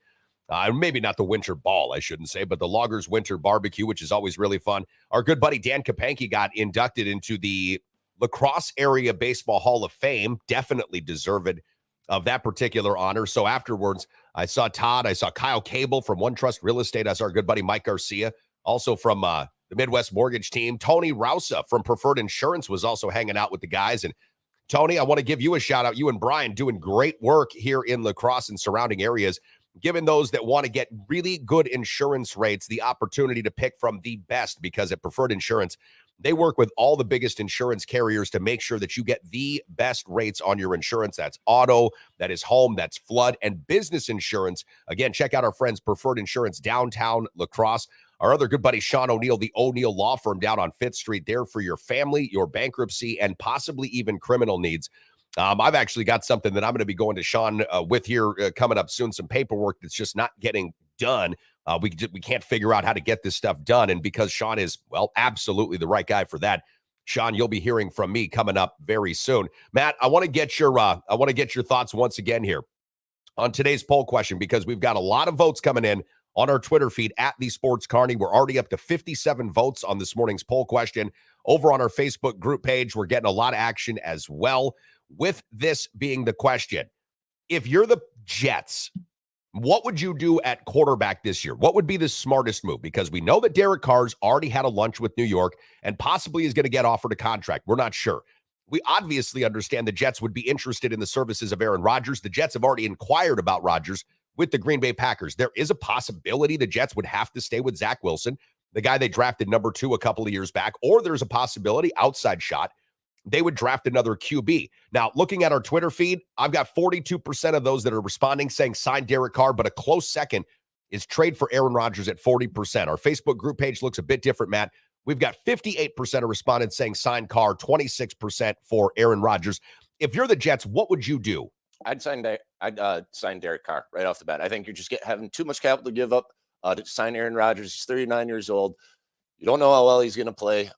maybe not the Winter Ball, I shouldn't say, but the Loggers Winter Barbecue, which is always really fun. Our good buddy Dan Kapanke got inducted into the La Crosse Area Baseball Hall of Fame, definitely deserved of that particular honor. So afterwards, I saw Todd, I saw Kyle Cable from One Trust Real Estate. I saw our good buddy Mike Garcia, also from the Midwest Mortgage team. Tony Rausa from Preferred Insurance was also hanging out with the guys. And Tony, I want to give you a shout out. You and Brian doing great work here in La Crosse and surrounding areas, giving those that want to get really good insurance rates the opportunity to pick from the best, because at Preferred Insurance, they work with all the biggest insurance carriers to make sure that you get the best rates on your insurance. That's auto, that is home, that's flood, and business insurance. Again, check out our friends Preferred Insurance downtown La Crosse. Our other good buddy Sean O'Neill, the O'Neill Law Firm down on 5th Street, there for your family, your bankruptcy, and possibly even criminal needs. I've actually got something that I'm going to be going to Sean with here coming up soon, some paperwork that's just not getting done. We can't figure out how to get this stuff done. And because Sean is, well, absolutely the right guy for that, Sean, you'll be hearing from me coming up very soon. Matt, I want to get your thoughts once again here on today's poll question, because we've got a lot of votes coming in on our Twitter feed at the Sports Carney. We're already up to 57 votes on this morning's poll question. Over on our Facebook group page, we're getting a lot of action as well. With this being the question, if you're the Jets, what would you do at quarterback this year? What would be the smartest move? Because we know that Derek Carr's already had a lunch with New York and possibly is going to get offered a contract. We're not sure. We obviously understand the Jets would be interested in the services of Aaron Rodgers. The Jets have already inquired about Rodgers with the Green Bay Packers. There is a possibility the Jets would have to stay with Zach Wilson, the guy they drafted number 2 a couple of years back, or there's a possibility, outside shot, they would draft another QB. Now, looking at our Twitter feed, I've got 42% of those that are responding saying sign Derek Carr, but a close second is trade for Aaron Rodgers at 40%. Our Facebook group page looks a bit different, Matt. We've got 58% of respondents saying sign Carr, 26% for Aaron Rodgers. If you're the Jets, what would you do? I'd sign Derek Carr right off the bat. I think you're just having too much capital to give up to sign Aaron Rodgers. He's 39 years old. You don't know how well he's going to play.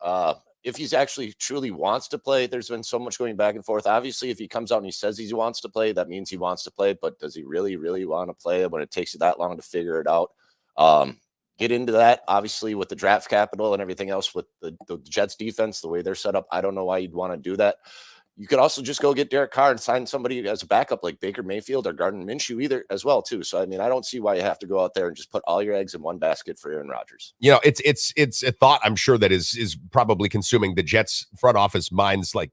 If he's actually truly wants to play, there's been so much going back and forth. Obviously, if he comes out and he says he wants to play, that means he wants to play. But does he really, really want to play when it takes you that long to figure it out? Get into that, obviously, with the draft capital and everything else with the Jets defense, the way they're set up. I don't know why you'd want to do that. You could also just go get Derek Carr and sign somebody as a backup like Baker Mayfield or Gardner Minshew either as well, too. So, I mean, I don't see why you have to go out there and just put all your eggs in one basket for Aaron Rodgers. You know, it's a thought I'm sure that is probably consuming the Jets front office minds like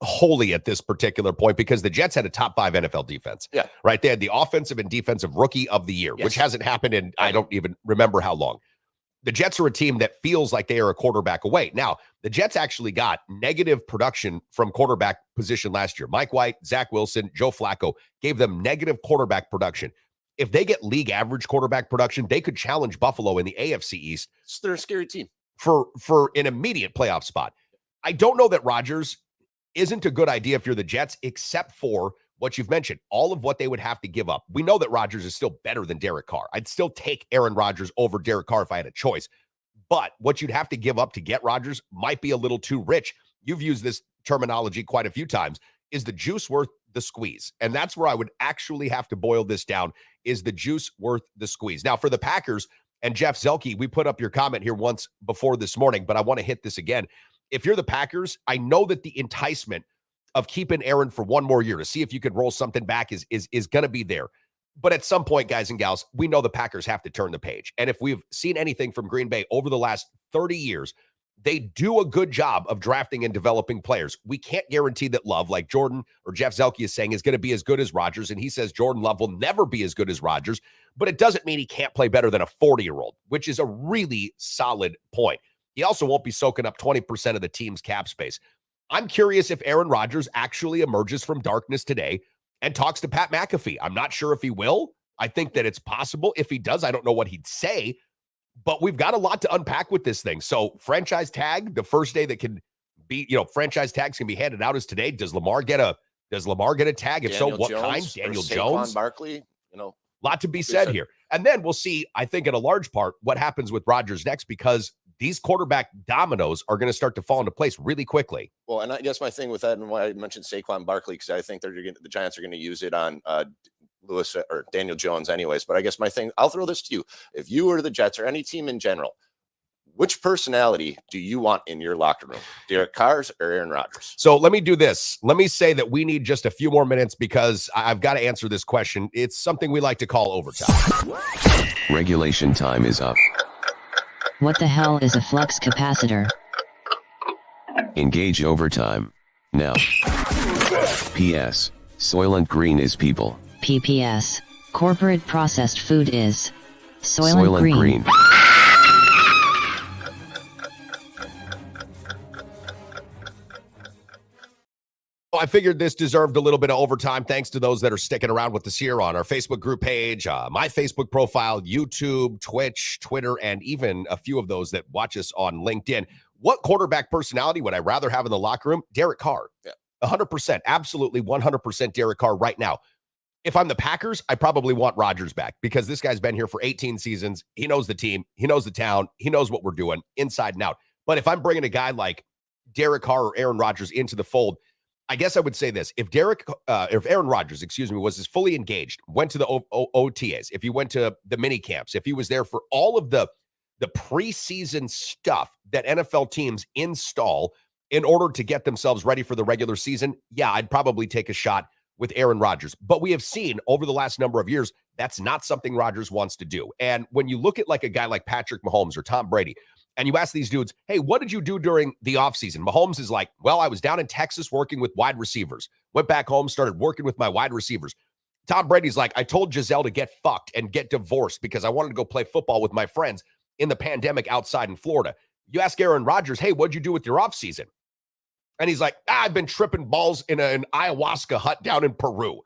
wholly at this particular point, because the Jets had a top 5 NFL defense. Yeah. Right. They had the offensive and defensive rookie of the year, Yes. which hasn't happened in I don't even remember how long. The Jets are a team that feels like they are a quarterback away. Now, the Jets actually got negative production from quarterback position last year. Mike White, Zach Wilson, Joe Flacco gave them negative quarterback production. If they get league average quarterback production, they could challenge Buffalo in the AFC East. They're a scary team For an immediate playoff spot. I don't know that Rodgers isn't a good idea if you're the Jets, except for what you've mentioned, all of what they would have to give up. We know that Rodgers is still better than Derek Carr. I'd still take Aaron Rodgers over Derek Carr if I had a choice. But what you'd have to give up to get Rodgers might be a little too rich. You've used this terminology quite a few times. Is the juice worth the squeeze? And that's where I would actually have to boil this down. Is the juice worth the squeeze? Now, for the Packers, And Jeff Zelke, we put up your comment here once before this morning, but I want to hit this again. If you're the Packers, I know that the enticement of keeping Aaron for one more year to see if you could roll something back is going to be there. But at some point, guys and gals, we know the Packers have to turn the page. And if we've seen anything from Green Bay over the last 30 years, they do a good job of drafting and developing players. We can't guarantee that Love, like Jordan or Jeff Zelke is saying, is going to be as good as Rodgers. And he says Jordan Love will never be as good as Rodgers. But it doesn't mean he can't play better than a 40-year-old, which is a really solid point. He also won't be soaking up 20% of the team's cap space. I'm curious if Aaron Rodgers actually emerges from darkness today and talks to Pat McAfee. I'm not sure if he will. I think that it's possible. If he does, I don't know what he'd say. But we've got a lot to unpack with this thing. So franchise tag, the first day that can be, franchise tags can be handed out is today. Does Lamar get a tag? If Daniel so, what Jones kind? Daniel Saquon Jones? Barkley, A lot to be said here. And then we'll see, I think in a large part, what happens with Rodgers next, because these quarterback dominoes are going to start to fall into place really quickly. Well, and I guess my thing with that, and why I mentioned Saquon Barkley, because I think the Giants are going to use it on Lewis or Daniel Jones anyways. But I guess my thing, I'll throw this to you. If you were the Jets or any team in general, which personality do you want in your locker room? Derek Carr's or Aaron Rodgers? So let me do this. Let me say that we need just a few more minutes because I've got to answer this question. It's something we like to call overtime. Regulation time is up. What the hell is a flux capacitor? Engage overtime. Now. P.S. Soylent Green is people. PPS. Corporate processed food is Soylent Green. I figured this deserved a little bit of overtime. Thanks to those that are sticking around with us here on our Facebook group page, my Facebook profile, YouTube, Twitch, Twitter, and even a few of those that watch us on LinkedIn. What quarterback personality would I rather have in the locker room? Derek Carr. Yeah. 100%. Absolutely 100% Derek Carr right now. If I'm the Packers, I probably want Rodgers back because this guy's been here for 18 seasons. He knows the team. He knows the town. He knows what we're doing inside and out. But if I'm bringing a guy like Derek Carr or Aaron Rodgers into the fold, I guess I would say this. If Aaron Rodgers, was as fully engaged, went to the OTAs, if he went to the mini camps, if he was there for all of the preseason stuff that NFL teams install in order to get themselves ready for the regular season, yeah, I'd probably take a shot with Aaron Rodgers. But we have seen over the last number of years, that's not something Rodgers wants to do. And when you look at like a guy like Patrick Mahomes or Tom Brady, and you ask these dudes, hey, what did you do during the offseason? Mahomes is like, well, I was down in Texas working with wide receivers. Went back home, started working with my wide receivers. Tom Brady's like, I told Giselle to get fucked and get divorced because I wanted to go play football with my friends in the pandemic outside in Florida. You ask Aaron Rodgers, hey, what'd you do with your offseason? And he's like, I've been tripping balls in an ayahuasca hut down in Peru.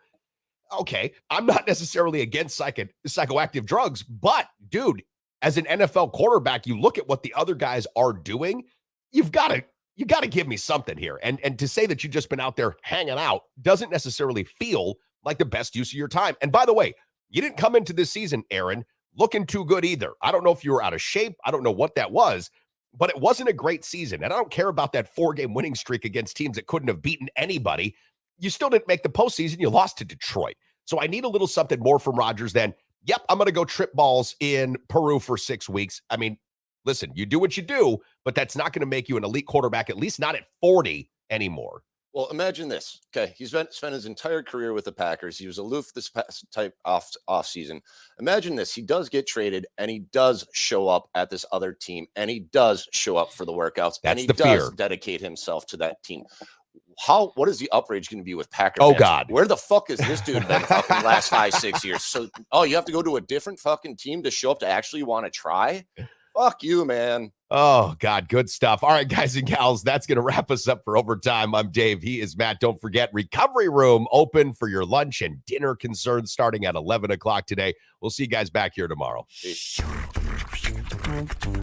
Okay, I'm not necessarily against psychoactive drugs, but dude, as an NFL quarterback, you look at what the other guys are doing, you've got to give me something here. And to say that you've just been out there hanging out doesn't necessarily feel like the best use of your time. And by the way, you didn't come into this season, Aaron, looking too good either. I don't know if you were out of shape. I don't know what that was, but it wasn't a great season. And I don't care about that 4-game winning streak against teams that couldn't have beaten anybody. You still didn't make the postseason. You lost to Detroit. So I need a little something more from Rodgers than, yep, I'm going to go trip balls in Peru for 6 weeks. I mean, listen, you do what you do, but that's not going to make you an elite quarterback, at least not at 40 anymore. Well, imagine this. Okay, he's spent his entire career with the Packers. He was aloof this past type off season. Imagine this. He does get traded, and he does show up at this other team, and he does show up for the workouts, and he does dedicate himself to that team. What is the outrage going to be with Packers? Oh, fans? God. Where the fuck is this dude been fucking last 5-6 years? So, you have to go to a different fucking team to show up to actually want to try? Fuck you, man. Oh, God, good stuff. All right, guys and gals, that's going to wrap us up for overtime. I'm Dave. He is Matt. Don't forget, Recovery Room open for your lunch and dinner concerns starting at 11 o'clock today. We'll see you guys back here tomorrow. Peace.